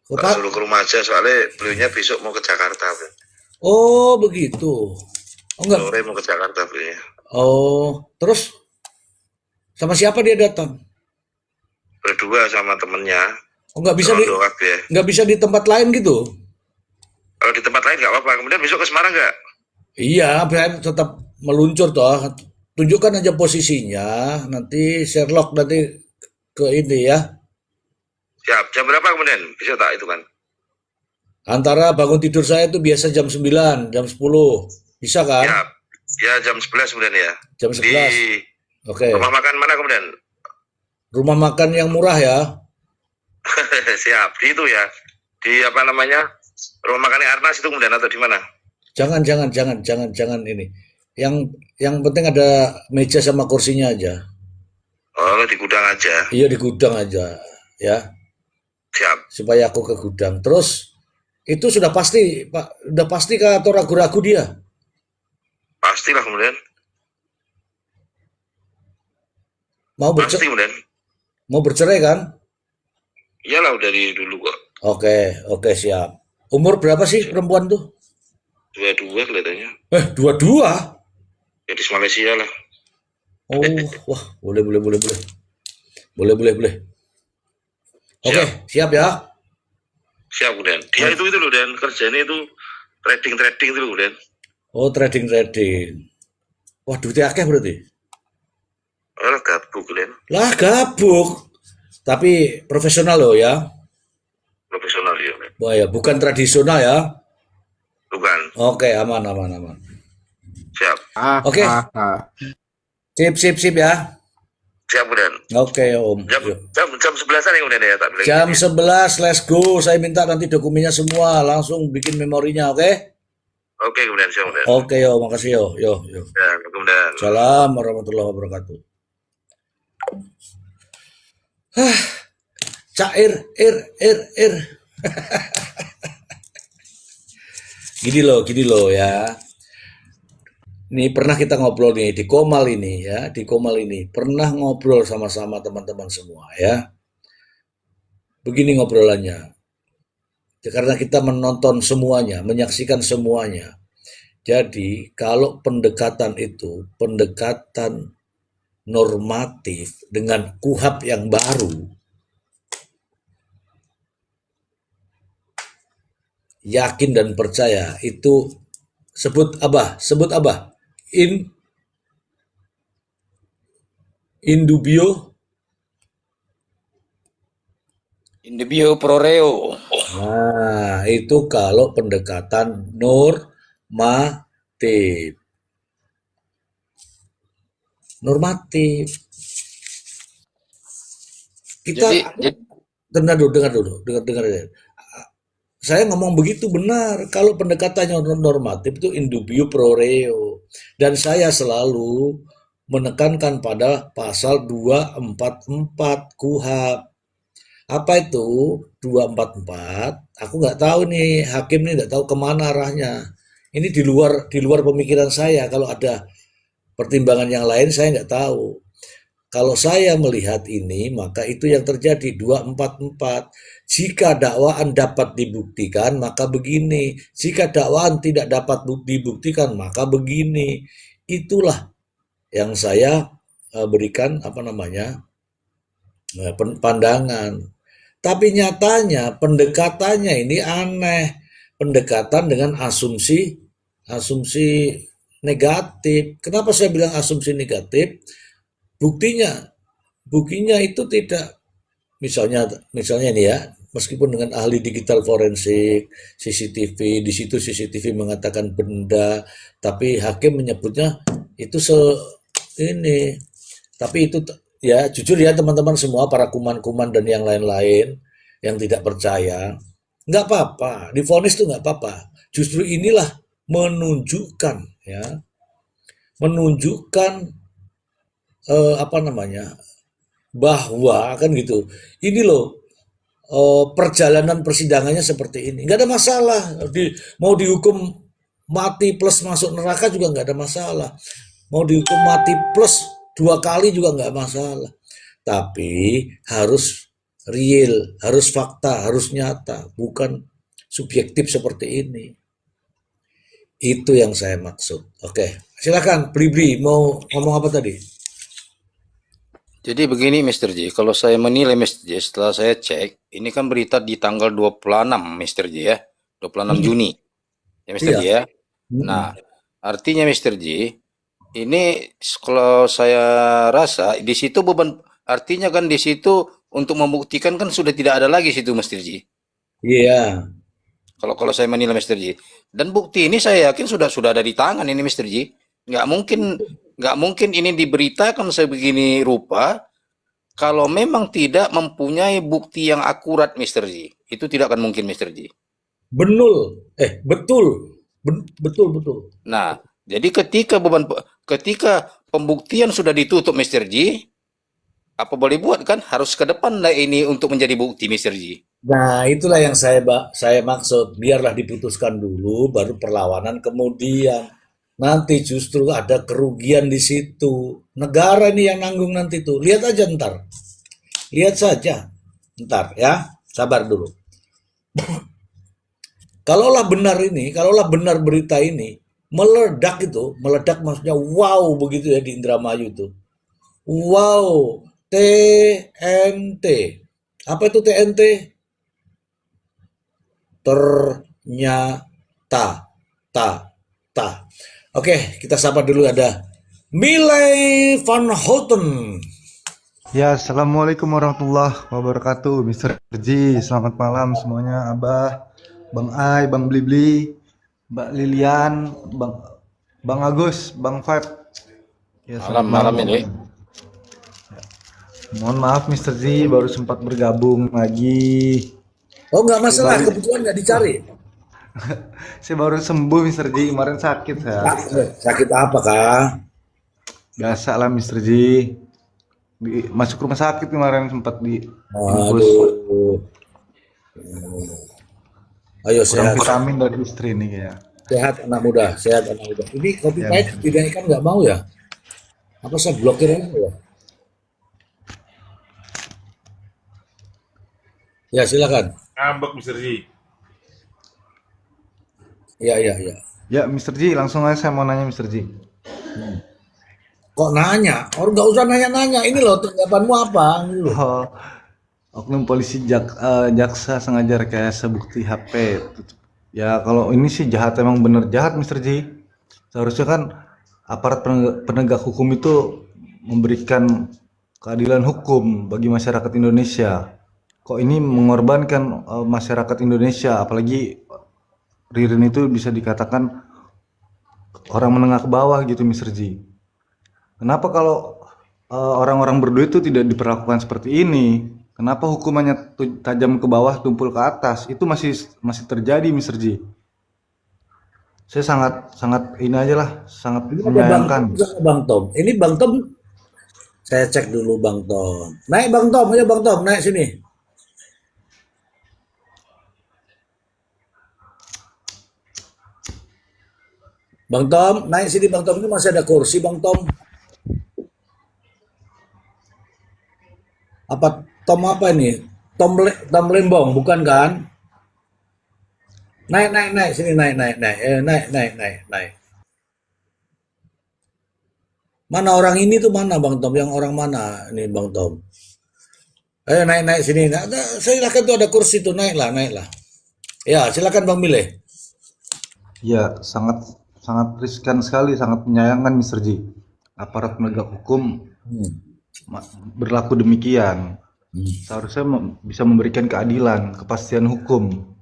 Ke Tak Pak? suruh ke rumah aja soalnya beliaunya besok mau ke Jakarta. Bro. Oh begitu. Oh enggak. Sore mau ke Jakarta beliaunya. Oh, terus sama siapa dia datang? Berdua sama temennya. Oh nggak bisa di Rondo kabeh. nggak bisa di tempat lain gitu? Kalau di tempat lain nggak apa-apa. Kemudian besok ke Semarang nggak? Iya, saya tetap meluncur toh. Tunjukkan aja posisinya. Nanti Sherlock nanti ke ini ya. Siap. Jam berapa kemudian? Besok tak itu kan. Antara bangun tidur saya itu biasa jam 9, jam 10. Bisa kan? Siap. Ya jam 11 kemudian ya. Jam 11. Di Oke. rumah makan mana kemudian? Rumah makan yang murah ya. Siap. Di itu ya. Di apa namanya? Rumah makannya Arnas itu kemudian atau di mana? Jangan ini. Yang penting ada meja sama kursinya aja. Oh, di gudang aja. Iya di gudang aja ya. Siap. Supaya aku ke gudang. Terus itu sudah pasti, Pak. Udah pasti kah atau ragu-ragu dia? Pastilah kemudian. Pasti kemudian. mau bercerai kan? Iyalah dari dulu kok. Oke, siap. Umur berapa sih perempuan tuh? Dua-dua kelihatannya. Dua-dua? Ya di Malaysia lah. Oh, wah, boleh. Boleh. Oke, siap ya. Siap kemudian. Dia itu loh dan kerjanya itu trading itu loh dan. Oh, trading. Wah, duitnya akeh berarti. Oh, gabung kemudian. Lah, gabuk. Tapi profesional loh ya. Profesional ya. Wah ya, bukan tradisional ya. Bukan. Oke, aman. Siap. Oke. Sip ya. Siap kemudian. Oke, Om. Jam 11-an ya kemudian ya tak bilang. Jam 11, let's go. Saya minta nanti dokumennya semua, langsung bikin memorinya, oke? Oke kemudian siap kemudian. Oke, yo, makasih yo. Ya, kemudian. Salam warahmatullahi wabarakatuh. Cair. Gini loh ya. Ini pernah kita ngobrol nih di Komal ini pernah ngobrol sama-sama teman-teman semua ya. Begini ngobrolannya. Karena kita menonton semuanya, menyaksikan semuanya. Jadi kalau pendekatan itu pendekatan normatif dengan KUHAP yang baru, yakin dan percaya itu sebut Abah. Indubio pro reo. Nah, itu kalau pendekatan normatif. Kita dengar dulu. Saya ngomong begitu benar. Kalau pendekatannya normatif itu indubio pro reo. Dan saya selalu menekankan pada pasal 244 KUHAP. Apa itu 244? Aku nggak tahu nih, hakim nih nggak tahu kemana arahnya. Ini di luar pemikiran saya. Kalau ada pertimbangan yang lain saya nggak tahu. Kalau saya melihat ini, maka itu yang terjadi 244. Jika dakwaan dapat dibuktikan, maka begini. Jika dakwaan tidak dapat dibuktikan, maka begini. Itulah yang saya berikan apa namanya pandangan. Tapi nyatanya pendekatannya ini aneh, pendekatan dengan asumsi asumsi negatif. Kenapa saya bilang asumsi negatif? Buktinya, buktinya itu tidak misalnya misalnya ini ya, meskipun dengan ahli digital forensik, CCTV, di situ CCTV mengatakan benda, tapi hakim menyebutnya itu ini. Tapi itu ya jujur ya teman-teman semua para kuman-kuman dan yang lain-lain yang tidak percaya, nggak apa-apa, divonis tuh nggak apa-apa. Justru inilah menunjukkan ya, menunjukkan apa namanya bahwa kan gitu. Ini loh perjalanan persidangannya seperti ini. Nggak ada masalah. Mau dihukum mati plus masuk neraka juga nggak ada masalah. Mau dihukum mati plus 2 kali juga nggak masalah. Tapi harus real, harus fakta, harus nyata, bukan subjektif seperti ini. Itu yang saya maksud. Oke, silakan Bli mau ngomong apa tadi? Jadi begini Mr. J, kalau saya menilai Mr. J setelah saya cek, ini kan berita di tanggal 26 Mr. J ya, 26 Juni. Ya Mr. Iya. J ya. Nah, artinya Mr. J, ini kalau saya rasa di situ beban, artinya kan di situ untuk membuktikan kan sudah tidak ada lagi situ Mr. J. Iya. Kalau saya menilai Mr. J. Dan bukti ini saya yakin sudah ada di tangan ini Mr. J. Nggak mungkin ini diberitakan sebegini rupa kalau memang tidak mempunyai bukti yang akurat Mr. J. Itu tidak akan mungkin Mr. J. Betul. Betul. Betul. Nah, jadi ketika pembuktian sudah ditutup Mr. J, apa boleh buat kan harus ke depan lah ini untuk menjadi bukti Mr. J. Nah, itulah yang saya maksud. Biarlah diputuskan dulu, baru perlawanan kemudian. Nanti justru ada kerugian di situ. Negara ini yang nanggung nanti tuh. Lihat aja ntar. Lihat saja. Ntar ya. Sabar dulu. Kalaulah benar berita ini, meledak maksudnya wow begitu ya di Indramayu itu. Wow, TNT. Apa itu TNT? Ternyata, Oke, kita sapa dulu ada Miley Van Houten. Ya, Assalamualaikum warahmatullahi wabarakatuh, Mr. Ji. Selamat malam semuanya, Abah, Bang Ai, Bang Blibli, Mbak Lilian, Bang Agus, Bang Feb. Ya, selamat Malam ini. Mohon maaf, Mr. Ji, baru sempat bergabung lagi. Oh, nggak masalah, kebetulan nggak dicari. Saya baru sembuh, Mr. Ji. Kemarin sakit saya. Sakit apa, Kak? Biasa lah, Mr. Ji. Masuk rumah sakit kemarin sempat di infus. Aduh. Ayo Kurang sehat. vitamin dari istri nih ya. Sehat anak muda. Ini kopi Ya, pahit tidak ikan nggak mau ya? Apa saya blokir aja ya? Ya silakan. Ngambek Mr. J. Ya. Ya, Mr. Ji, langsung aja saya mau nanya, Mr. Ji. Kok nanya? Orang nggak usah nanya-nanya. Ini loh tanggapanmu apa? Ini loh. Oh, oknum polisi jaksa sengaja rekayasa bukti HP. Ya kalau ini sih jahat, emang bener jahat Mr. J. Seharusnya kan aparat penegak hukum itu memberikan keadilan hukum bagi masyarakat Indonesia. Kok ini mengorbankan masyarakat Indonesia, apalagi Ririn itu bisa dikatakan orang menengah ke bawah gitu Mr. J. Kenapa kalau orang-orang berduit itu tidak diperlakukan seperti ini? Kenapa hukumannya tajam ke bawah, tumpul ke atas? Itu masih terjadi, Mr. J. Saya sangat ini aja lah, sangat Ini ada menyayangkan. Bang Tom. Ini Bang Tom. Saya cek dulu Bang Tom. Naik Bang Tom, ayo Bang Tom, naik sini. Bang Tom, naik sini Bang Tom. Ini masih ada kursi Bang Tom. Apa Tom apa ini? Tom Lembong, bukan kan? Naik sini naik. Naik. Mana orang ini tuh mana Bang Tom? Yang orang mana ini Bang Tom? Ayo naik sini. Nah, silakan tuh ada kursi tuh naiklah. Ya silakan Bang Mile. Ya, sangat sangat riskan sekali, sangat menyayangkan Mr. J. Aparat penegak hukum berlaku demikian. Seharusnya bisa memberikan keadilan, kepastian hukum.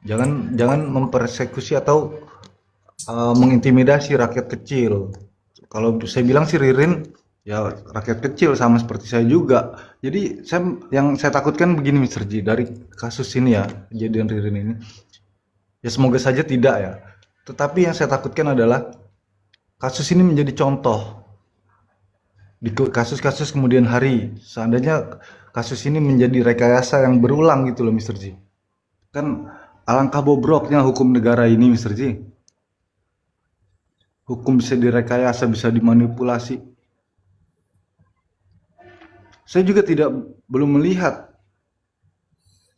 Jangan mempersekusi atau mengintimidasi rakyat kecil. Kalau saya bilang sih Ririn ya rakyat kecil sama seperti saya juga. Jadi yang saya takutkan begini Mr. J, dari kasus ini ya, kejadian Ririn ini. Ya semoga saja tidak ya. Tetapi yang saya takutkan adalah kasus ini menjadi contoh di kasus-kasus kemudian hari. Seandainya kasus ini menjadi rekayasa yang berulang gitu loh Mr. J. Kan alangkah bobroknya hukum negara ini Mr. J. Hukum bisa direkayasa, bisa dimanipulasi. Saya juga belum melihat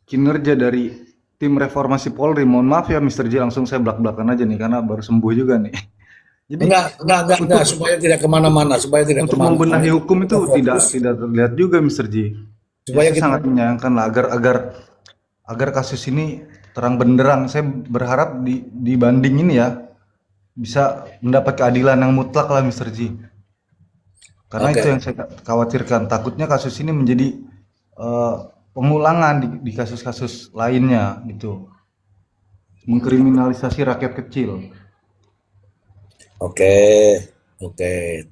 kinerja dari tim reformasi Polri. Mohon maaf ya Mr. J, langsung saya belak-belakan aja nih karena baru sembuh juga nih. Jadi Enggak, supaya tidak kemana-mana, untuk membenahi hukum itu tidak terlihat juga Mr. J. Supaya Saya sangat menyayangkan lah agar kasus ini terang benderang. Saya berharap di banding ini ya bisa mendapat keadilan yang mutlak lah Mr. J. Karena itu yang saya khawatirkan. Takutnya kasus ini menjadi pengulangan di kasus-kasus lainnya gitu. Mengkriminalisasi rakyat kecil. Oke,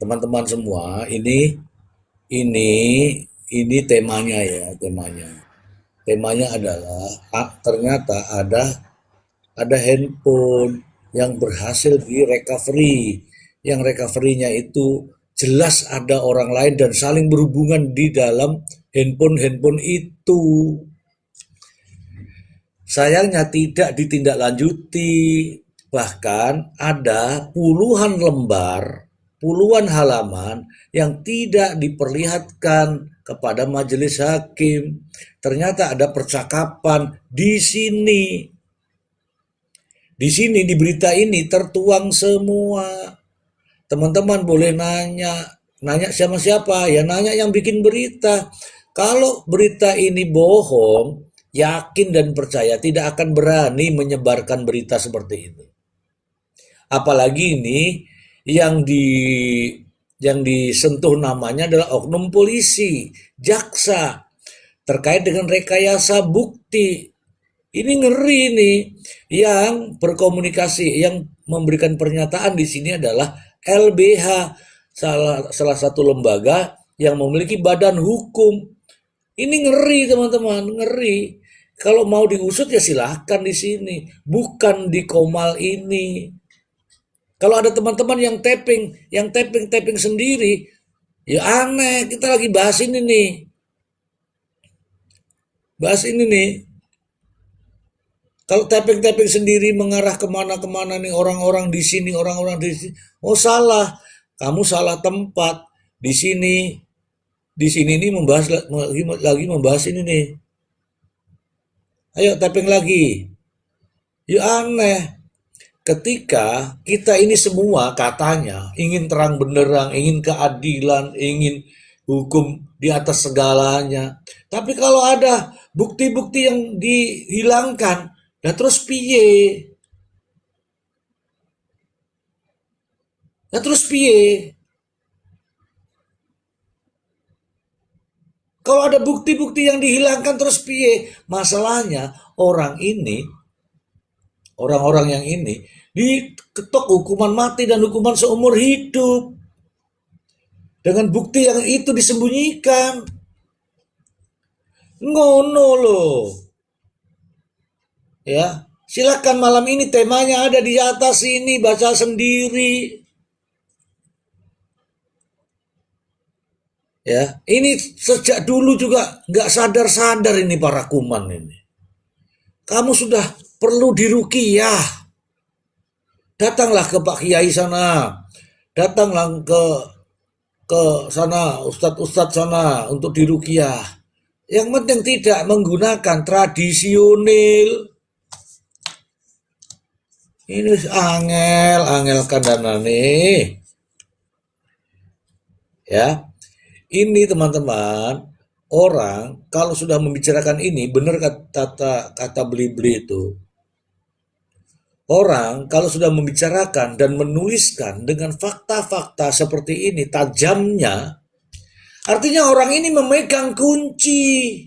teman-teman semua, ini temanya ya, temanya. Temanya adalah ternyata ada handphone yang berhasil di recovery. Yang recovery-nya itu jelas ada orang lain dan saling berhubungan di dalam handphone itu. Sayangnya tidak ditindaklanjuti. Bahkan ada puluhan lembar, puluhan halaman yang tidak diperlihatkan kepada majelis hakim. Ternyata ada percakapan di sini. Di sini di berita ini tertuang semua. Teman-teman boleh nanya sama siapa? Ya nanya yang bikin berita. Kalau berita ini bohong, yakin dan percaya tidak akan berani menyebarkan berita seperti ini. Apalagi ini yang disentuh namanya adalah oknum polisi, jaksa, terkait dengan rekayasa bukti. Ini ngeri nih. Yang berkomunikasi, yang memberikan pernyataan di sini adalah LBH, salah satu lembaga yang memiliki badan hukum. Ini ngeri teman-teman, ngeri. Kalau mau diusut ya silahkan di sini, bukan di Komal ini. Kalau ada teman-teman yang tapping sendiri, ya aneh. Kita lagi bahas ini nih. Kalau tapping sendiri mengarah kemana-kemana nih orang-orang di sini, oh salah, kamu salah tempat. Di sini nih lagi membahas ini nih. Ayo tapping lagi. Ya aneh. Ketika kita ini semua katanya ingin terang benderang, ingin keadilan, ingin hukum di atas segalanya. Tapi kalau ada bukti-bukti yang dihilangkan, nah terus piye? Kalau ada bukti-bukti yang dihilangkan terus piye? Masalahnya orang-orang yang ini diketok hukuman mati dan hukuman seumur hidup. Dengan bukti yang itu disembunyikan. Ngono loh. Ya, silakan malam ini temanya ada di atas ini, baca sendiri. Ya, ini sejak dulu juga nggak sadar-sadar ini para kuman ini. Kamu sudah perlu diruqyah. Datanglah ke Pak Kiai sana. Datanglah ke sana, ustadz-ustadz sana untuk diruqyah. Yang penting tidak menggunakan tradisional. Ini angel kandana nih. Ya. Ini teman-teman, orang kalau sudah membicarakan ini, benar kata beli-beli itu. Orang kalau sudah membicarakan dan menuliskan dengan fakta-fakta seperti ini, tajamnya, artinya orang ini memegang kunci.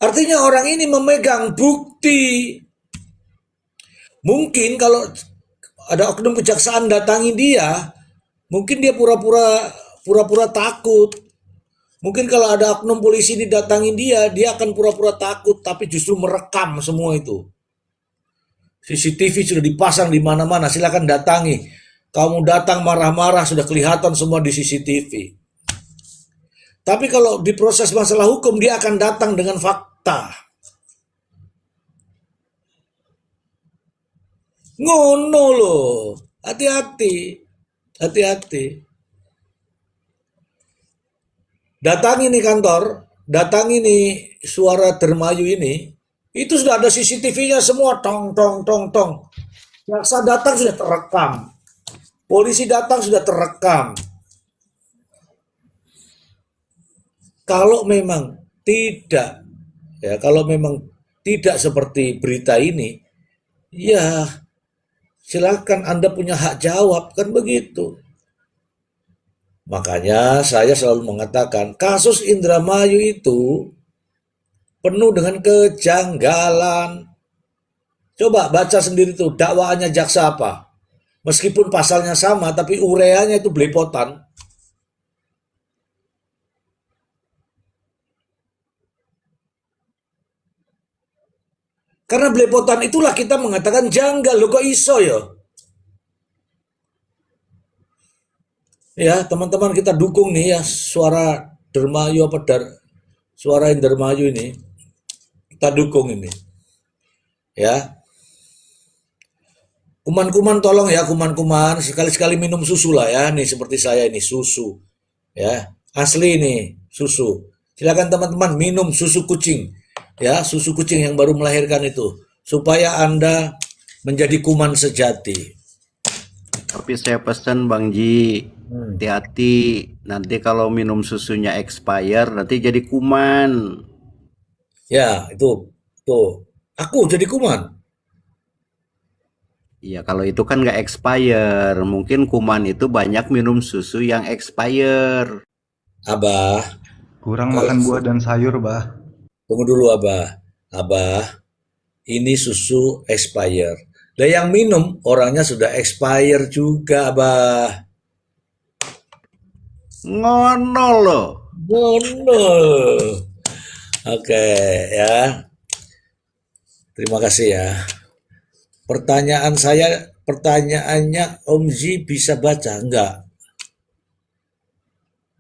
Artinya orang ini memegang bukti. Mungkin kalau ada oknum kejaksaan datangi dia, mungkin dia pura-pura takut. Mungkin kalau ada oknum polisi didatangi dia akan pura-pura takut, tapi justru merekam semua itu. CCTV sudah dipasang di mana-mana, silakan datangi. Kamu datang marah-marah sudah kelihatan semua di CCTV. Tapi kalau di proses masalah hukum dia akan datang dengan fakta. Ngono loh. Hati-hati. Hati-hati. Datangi nih kantor, datangi nih Suara Dermayu ini, itu sudah ada CCTV-nya semua, tong tong tong tong. Jaksa datang sudah terekam. Polisi datang sudah terekam. Kalau memang tidak, ya kalau memang tidak seperti berita ini, ya silakan Anda punya hak jawab, kan begitu. Makanya saya selalu mengatakan kasus Indramayu itu penuh dengan kejanggalan. Coba baca sendiri tuh dakwaannya jaksa apa. Meskipun pasalnya sama tapi ureanya itu belepotan. Karena belepotan itulah kita mengatakan janggal. Loh kok iso ya? Ya teman-teman kita dukung nih ya Suara Dermayu Suara Indramayu ini. Kita dukung ini. Ya. Kuman-kuman tolong ya kuman-kuman. Sekali-sekali minum susu lah ya. Nih seperti saya ini susu. Ya. Asli nih susu. Silakan teman-teman minum susu kucing. Ya, susu kucing yang baru melahirkan itu supaya Anda menjadi kuman sejati. Tapi saya pesan Bang Ji, hati-hati nanti kalau minum susunya expire nanti jadi kuman. Ya, itu tuh. Aku jadi kuman. Iya, kalau itu kan nggak expire. Mungkin kuman itu banyak minum susu yang expire. Abah, Kurang makan buah dan sayur, Bah. tunggu dulu Abah. Abah, ini susu expired. Dan yang minum orangnya sudah expired juga, Abah. Ngono loh. Ngono. Oke, ya. Terima kasih ya. Pertanyaannya Om Zi bisa baca? Enggak.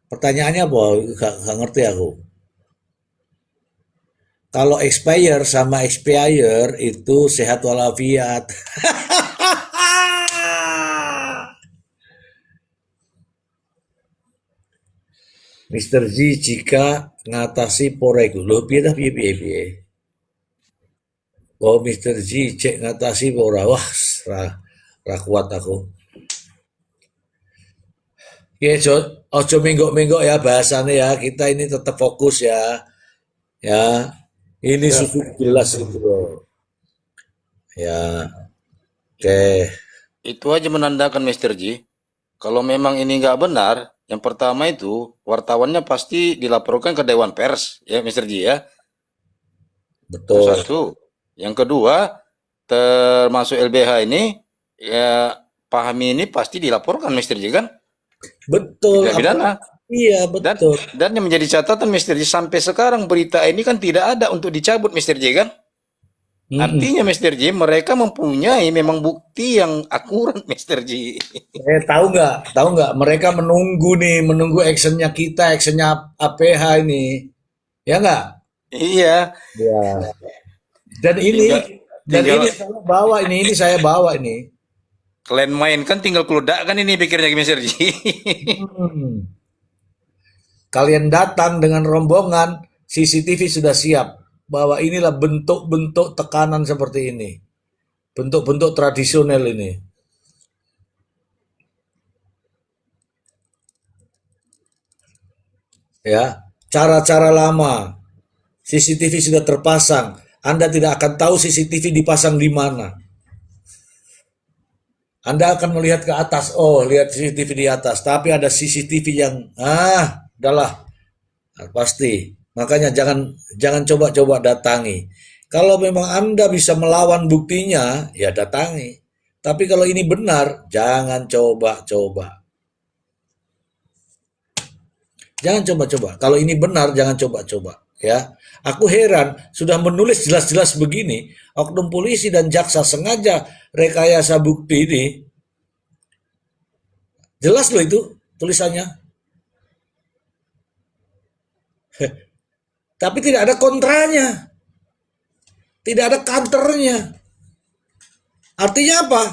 Pertanyaannya apa? Gak ngerti aku. Kalau expire sama expire itu sehat walafiat. Mr. G jika ngatasi porek lho piye dah piye. Oh Mr. G cek ngatasi pora. Wah, ra kuat aku. Ya, ojo menggok-menggok ya bahasanya ya. Kita ini tetap fokus ya. Ya, ini susu jelas itu loh. Ya, oke. Itu aja menandakan Mr. Ji. Kalau memang ini nggak benar, yang pertama itu wartawannya pasti dilaporkan ke Dewan Pers, ya Mr. Ji ya. Itu Betul. satu. Yang kedua, termasuk LBH ini, ya pahami ini pasti dilaporkan Mr. Ji kan? Betul. Tidak pidana. Iya, betul. Dan yang menjadi catatan Mr. J sampai sekarang berita ini kan tidak ada untuk dicabut Mr. J kan? Artinya Mr. J mereka mempunyai memang bukti yang akurat Mr. J. Tahu nggak? Mereka menunggu actionnya kita, actionnya APH ini, ya nggak? Iya. Ya. Dan ini Tinggal- ini saya bawa ini. Kalian main kan tinggal keludak kan ini pikirnya Mr. J. Hmm. Kalian datang dengan rombongan, CCTV sudah siap bahwa inilah bentuk-bentuk tekanan seperti ini. Bentuk-bentuk tradisional ini. ya, cara-cara lama. CCTV sudah terpasang. Anda tidak akan tahu CCTV dipasang di mana. Anda akan melihat ke atas, oh lihat CCTV di atas, tapi ada CCTV yang udahlah, pasti. Makanya jangan coba-coba datangi. Kalau memang Anda bisa melawan buktinya, ya datangi. Tapi kalau ini benar, jangan coba-coba. Jangan coba-coba. Kalau ini benar, jangan coba-coba. Ya, aku heran sudah menulis jelas-jelas begini, oknum polisi dan jaksa sengaja rekayasa bukti ini. Jelas loh itu tulisannya. Tapi tidak ada kontranya. Tidak ada counternya. Artinya apa?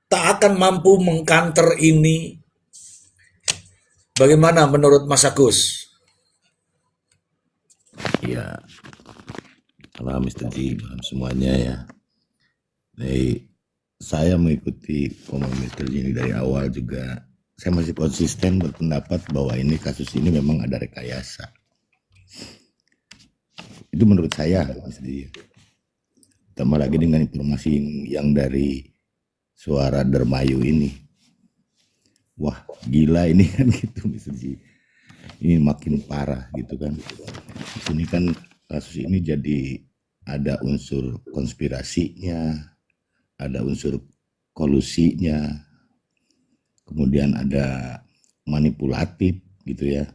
Tak akan mampu mengcounter ini. Bagaimana menurut Mas Agus? Ya, malam Mr. G, malam semuanya ya. Dari saya mengikuti komen Mr. G ini dari awal juga. Saya masih konsisten berpendapat bahwa ini kasus ini memang ada rekayasa. Itu menurut saya, Mr. G. Tambah lagi dengan informasi yang dari suara Dermayu ini. Wah, gila ini kan gitu, Mr. G. Ini makin parah gitu kan. Di sini kan kasus ini jadi ada unsur konspirasinya, ada unsur kolusinya, kemudian ada manipulatif gitu ya.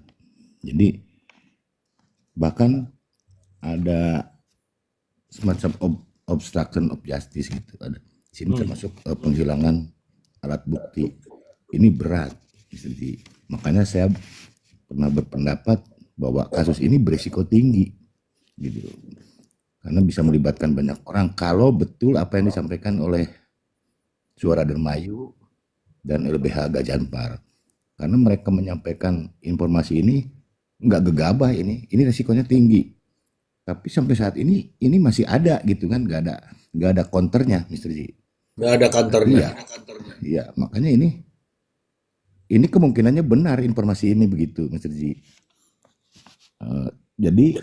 Jadi bahkan ada semacam obstruction of justice gitu. Ada di sini termasuk penghilangan alat bukti. Ini berat, makanya saya pernah berpendapat bahwa kasus ini berisiko tinggi, gitu, karena bisa melibatkan banyak orang. Kalau betul apa yang disampaikan oleh Suara Dermayu dan LBH Gajanpar, karena mereka menyampaikan informasi ini nggak gegabah, ini risikonya tinggi. Tapi sampai saat ini masih ada gitu kan, nggak ada counternya, Mr. G. Nggak ada counternya. Iya, makanya ini kemungkinannya benar informasi ini begitu, Mr. G. Jadi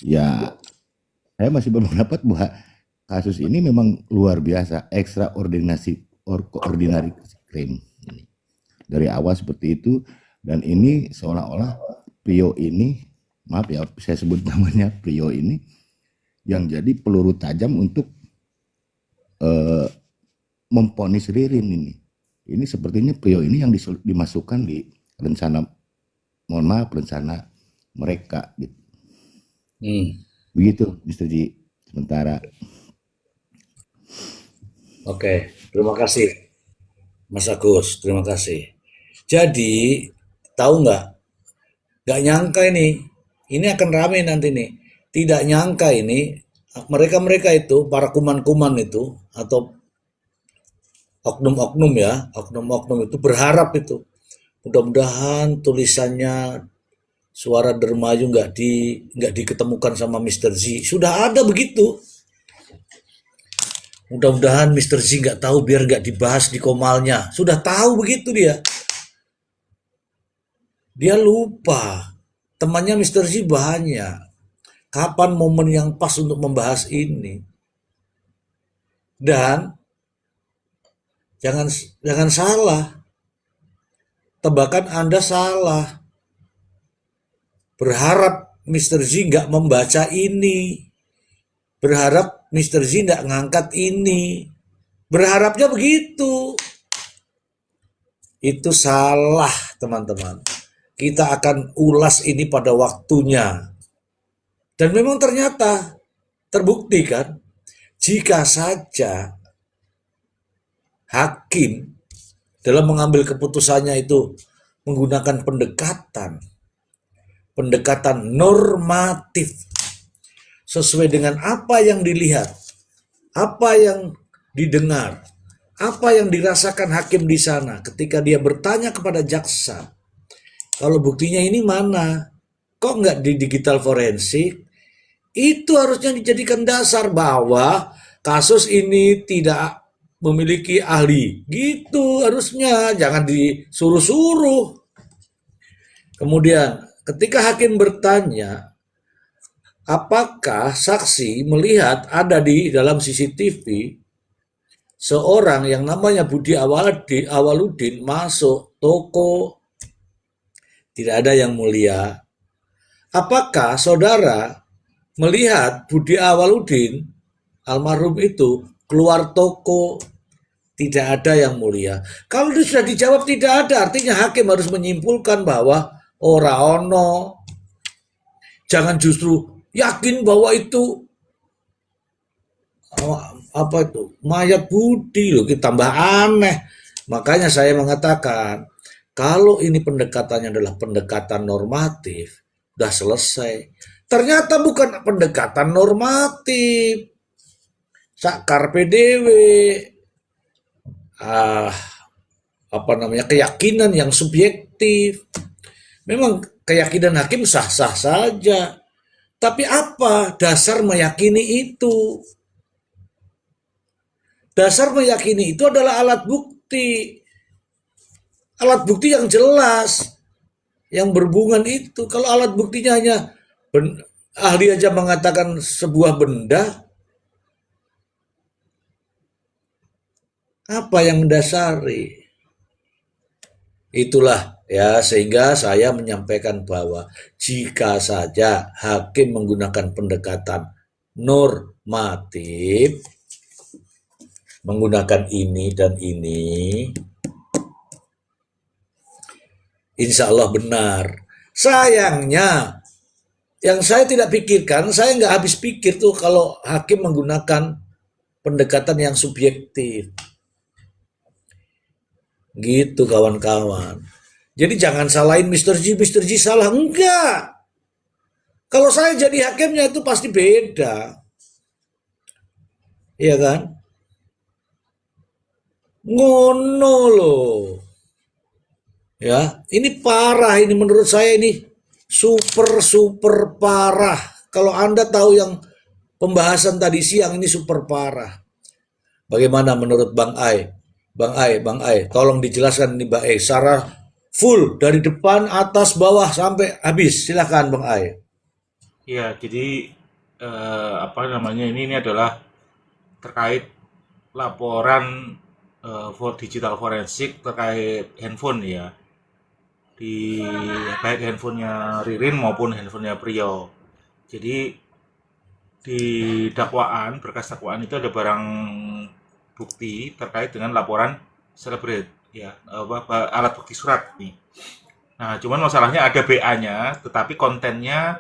ya saya masih berpendapat bahwa kasus ini memang luar biasa, extraordinary crime. Dari awal seperti itu, dan ini seolah-olah Prio ini, maaf ya saya sebut namanya Prio ini, yang jadi peluru tajam untuk memponis Ririn ini. Ini sepertinya Prio ini yang dimasukkan di rencana, mohon maaf, rencana mereka gitu. Begitu Mr. G sementara. Oke, terima kasih Mas Agus, terima kasih. Jadi tahu nggak nyangka ini akan ramai nanti nih. Tidak nyangka ini mereka itu, para kuman-kuman itu atau oknum-oknum ya, oknum-oknum itu berharap itu mudah-mudahan tulisannya Suara Dermayu nggak diketemukan sama Mr. Z. Sudah ada begitu. Mudah-mudahan Mr. Z nggak tahu biar nggak dibahas di komalnya. Sudah tahu begitu dia. Dia lupa temannya Mr. Z banyak. Kapan momen yang pas untuk membahas ini? Dan jangan salah. Tebakan Anda salah. Berharap Mr. Z nggak membaca ini. Berharap Mr. Z nggak ngangkat ini. Berharapnya begitu. Itu salah, teman-teman. Kita akan ulas ini pada waktunya. Dan memang ternyata terbukti kan, jika saja hakim dalam mengambil keputusannya itu menggunakan pendekatan normatif sesuai dengan apa yang dilihat, apa yang didengar, apa yang dirasakan hakim di sana ketika dia bertanya kepada jaksa, kalau buktinya ini mana, kok nggak di digital forensik? Itu harusnya dijadikan dasar bahwa kasus ini tidak memiliki ahli, gitu harusnya, jangan disuruh-suruh. Kemudian ketika hakim bertanya, apakah saksi melihat ada di dalam CCTV seorang yang namanya Budi Awaludin masuk toko? Tidak ada, yang mulia. Apakah saudara melihat Budi Awaludin almarhum itu keluar toko? Tidak ada, yang mulia. Kalau itu sudah dijawab tidak ada, artinya hakim harus menyimpulkan bahwa ora ono. Jangan justru yakin bahwa itu apa itu mayat Budi loh, kita tambah aneh. Makanya saya mengatakan kalau ini pendekatannya adalah pendekatan normatif, udah selesai. Ternyata bukan pendekatan normatif, sakar PDW, keyakinan yang subjektif. Memang keyakinan hakim sah-sah saja, tapi apa dasar meyakini itu? Dasar meyakini itu adalah alat bukti yang jelas, yang berhubungan itu. Kalau alat buktinya hanya ahli aja mengatakan sebuah benda, apa yang mendasari? Itulah ya, sehingga saya menyampaikan bahwa jika saja hakim menggunakan pendekatan normatif, menggunakan ini dan ini, insya Allah benar. Sayangnya, yang saya tidak pikirkan, saya nggak habis pikir tuh kalau hakim menggunakan pendekatan yang subjektif. Gitu kawan-kawan. Jadi jangan salahin Mr. G salah, enggak. Kalau saya jadi hakimnya itu pasti beda. Iya kan? Ngono loh. Ya, ini parah, ini menurut saya ini super parah. Kalau Anda tahu yang pembahasan tadi siang ini super parah. Bagaimana menurut Bang Ai? Bang Ai, tolong dijelaskan ini Bang Ai secara full dari depan, atas, bawah sampai habis. Silakan Bang Ai. Ya, jadi ini adalah terkait laporan digital forensik terkait handphone ya, di baik handphonenya Ririn maupun handphonenya Priyo. Jadi di dakwaan, berkas dakwaan itu ada barang bukti terkait dengan laporan Celebrate ya, alat bukti surat nih. Nah, cuman masalahnya ada BA-nya, tetapi kontennya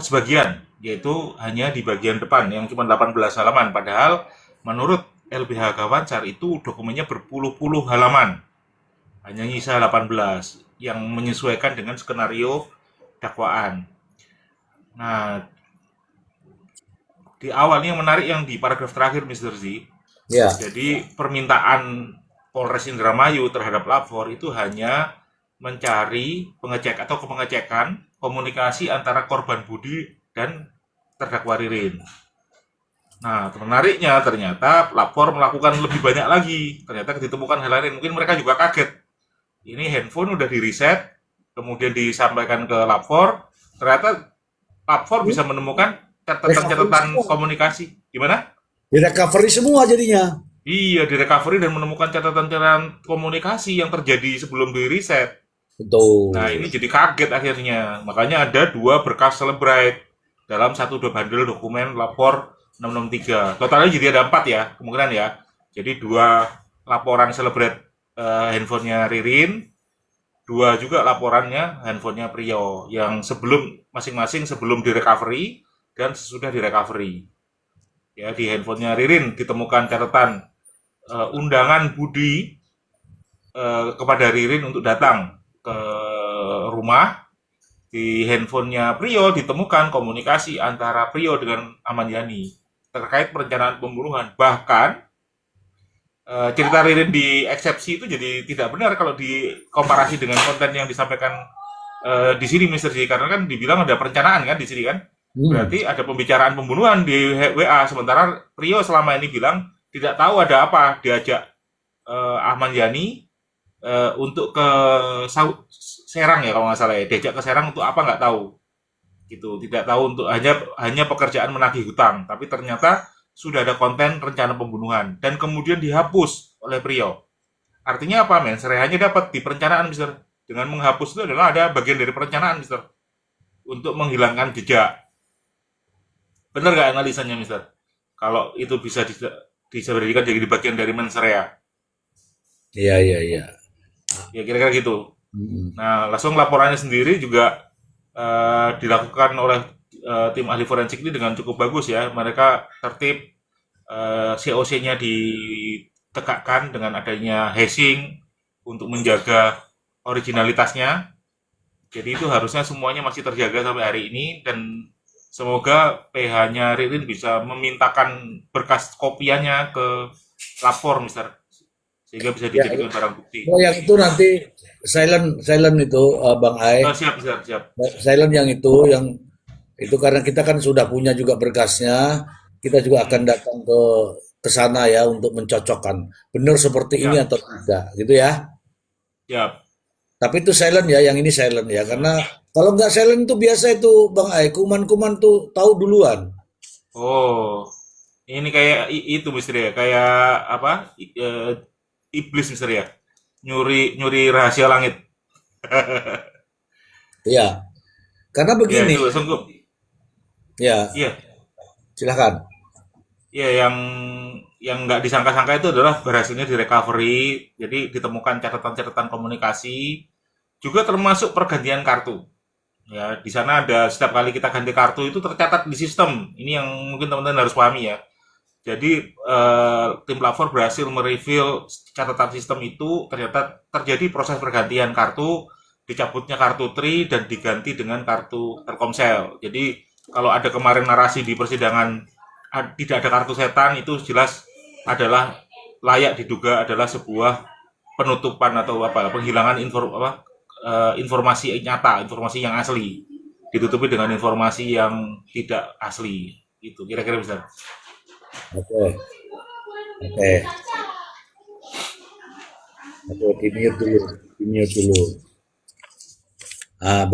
sebagian, yaitu hanya di bagian depan yang cuma 18 halaman, padahal menurut LBH Gawancar itu dokumennya berpuluh-puluh halaman, hanya nyisa 18 yang menyesuaikan dengan skenario dakwaan. Nah, di awalnya yang menarik yang di paragraf terakhir Mr. Z. Ya. Jadi permintaan Polres Indramayu terhadap lapor itu hanya mencari pengecekan komunikasi antara korban Budi dan terdakwa Ririn. Nah, menariknya ternyata lapor melakukan lebih banyak lagi. Ternyata ditemukan hal lain. Mungkin mereka juga kaget. Ini handphone udah di-reset, kemudian disampaikan ke lapor. Ternyata lapor bisa menemukan catatan komunikasi. Gimana? Di-recovery semua jadinya. Iya, di-recovery dan menemukan catatan komunikasi yang terjadi sebelum di-reset. Betul. Nah, ini jadi kaget akhirnya. Makanya ada 2 berkas Celebrate dalam 1 bundle dokumen lapor 663. Totalnya jadi ada 4 ya, kemungkinan ya. Jadi 2 laporan Celebrate handphonenya Ririn, 2 juga laporannya handphonenya Priyo yang masing-masing sebelum di-recovery dan sesudah di-recovery. Ya, di handphonenya Ririn ditemukan catatan undangan Budi kepada Ririn untuk datang ke rumah. Di handphonenya Priyo ditemukan komunikasi antara Priyo dengan Ahmad Yani terkait perencanaan pembunuhan. Bahkan cerita Ririn di eksepsi itu jadi tidak benar kalau dikomparasi dengan konten yang disampaikan di sini Mr. J, karena kan dibilang ada perencanaan kan di sini kan. Berarti ada pembicaraan pembunuhan di WA, sementara Priyo selama ini bilang tidak tahu ada apa, diajak Ahmad Yani untuk ke Serang ya kalau nggak salah ya, diajak ke Serang untuk apa nggak tahu gitu, tidak tahu, untuk hanya pekerjaan menagih hutang, tapi ternyata sudah ada konten rencana pembunuhan dan kemudian dihapus oleh Priyo. Artinya apa, men? Serehanya dapat di perencanaan, Mister. Dengan menghapus itu adalah ada bagian dari perencanaan, Mister, untuk menghilangkan jejak. Benar nggak analisanya, Mister? Kalau itu bisa dijadikan jadi bagian dari menserea, Iya, iya, iya. ya kira-kira gitu. Mm. Nah, langsung laporannya sendiri juga dilakukan oleh tim ahli forensik ini dengan cukup bagus ya. Mereka tertib, COC-nya ditegakkan dengan adanya hashing untuk menjaga originalitasnya. Jadi itu harusnya semuanya masih terjaga sampai hari ini, dan semoga PH-nya Ririn bisa memintakan berkas kopiannya ke lapor, Mister, sehingga bisa Ya, dijadikan barang bukti. oh, yang itu nanti silent itu, Bang Ai. Siap, siap, siap. Silent yang itu karena kita kan sudah punya juga berkasnya, kita juga akan datang ke sana ya untuk mencocokkan benar seperti ini Siap, atau tidak, gitu ya. siap. Tapi itu silent ya, yang ini silent ya, karena kalau nggak silent itu biasa itu Bang Ai, kuman-kuman tuh tahu duluan. Oh, ini kayak itu Mister ya, kayak apa? Iblis, Mister ya. Nyuri nyuri rahasia langit. Iya, karena Ya begini, itu sungguh. ya Iya, silahkan. iya yang nggak disangka-sangka itu adalah berhasilnya direcovery. Jadi ditemukan catatan-catatan komunikasi, juga termasuk pergantian kartu. Ya, di sana ada, setiap kali kita ganti kartu itu tercatat di sistem. Ini yang mungkin teman-teman harus pahami ya. Jadi tim lapor berhasil mereveal catatan sistem itu, ternyata terjadi proses pergantian kartu, dicabutnya kartu Tri dan diganti dengan kartu Telkomsel. Jadi kalau ada kemarin narasi di persidangan tidak ada kartu setan, itu jelas adalah layak diduga adalah sebuah penutupan atau apa, penghilangan informasi nyata, informasi yang asli ditutupi dengan informasi yang tidak asli. Itu kira-kira bisa. Oke, oke, oke, di-mute dulu.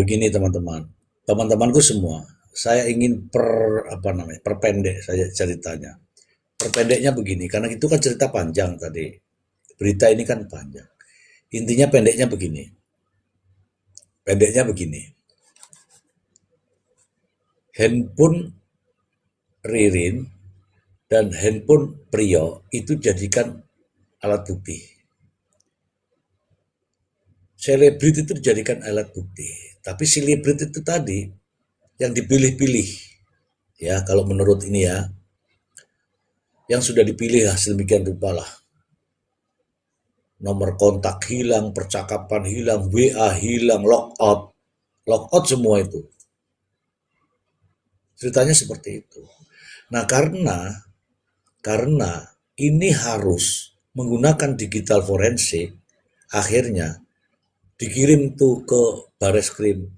Begini teman-teman, teman-temanku semua, saya ingin perpendek saja ceritanya. Perpendeknya begini, karena itu kan cerita panjang tadi. Berita ini kan panjang. Intinya pendeknya begini. Pendeknya begini. Handphone Ririn dan handphone Priyo itu jadikan alat bukti. Selebrit itu dijadikan alat bukti. Tapi selebrit itu tadi yang dipilih-pilih. Ya, kalau menurut ini ya, yang sudah dipilih sedemikian rupa lah. Nomor kontak hilang, percakapan hilang, WA hilang, logout semua itu. Ceritanya seperti itu. Nah, karena ini harus menggunakan digital forensik, akhirnya dikirim tuh ke Bareskrim,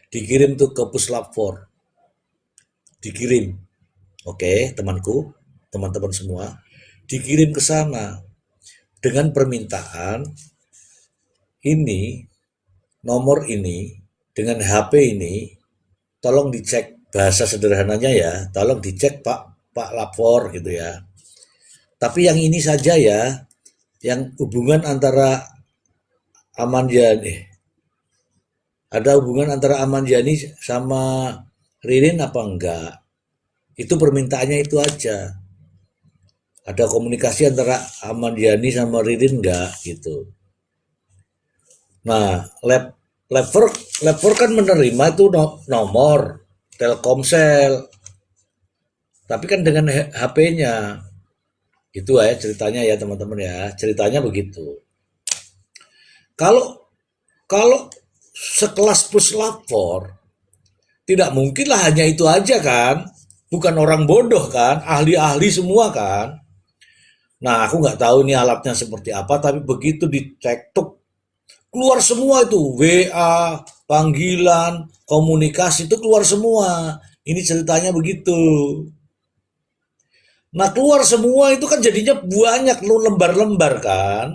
dikirim tuh ke Puslap 4, dikirim, oke temanku, teman-teman semua, dikirim ke sana dengan permintaan ini, nomor ini, dengan HP ini, tolong dicek, bahasa sederhananya ya, tolong dicek Pak Lapor gitu ya. Tapi yang ini saja ya, yang hubungan antara Aman Yani, ada hubungan antara Aman Yani sama Ririn apa enggak? Itu permintaannya itu aja. Ada komunikasi antara Aman Yani sama Ririn enggak gitu. Nah, Lapor kan menerima itu nomor Telkomsel, tapi kan dengan HP-nya. Itu ya ceritanya ya teman-teman ya, ceritanya begitu. Kalau kalau sekelas puslapor, tidak mungkinlah hanya itu aja kan, bukan orang bodoh kan, ahli-ahli semua kan. Nah, aku nggak tahu nih alatnya seperti apa, tapi begitu dicek tuh keluar semua itu, WA, panggilan, komunikasi itu keluar semua. Ini ceritanya begitu. Nah, keluar semua itu kan jadinya banyak lembar-lembar kan.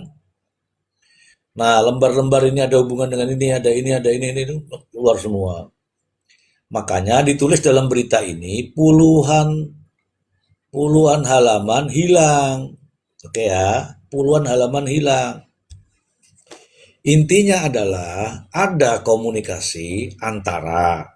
Nah, lembar-lembar ini ada hubungan dengan ini, ada ini, itu keluar semua. Makanya ditulis dalam berita ini puluhan halaman hilang. Oke ya, puluhan halaman hilang. Intinya adalah ada komunikasi antara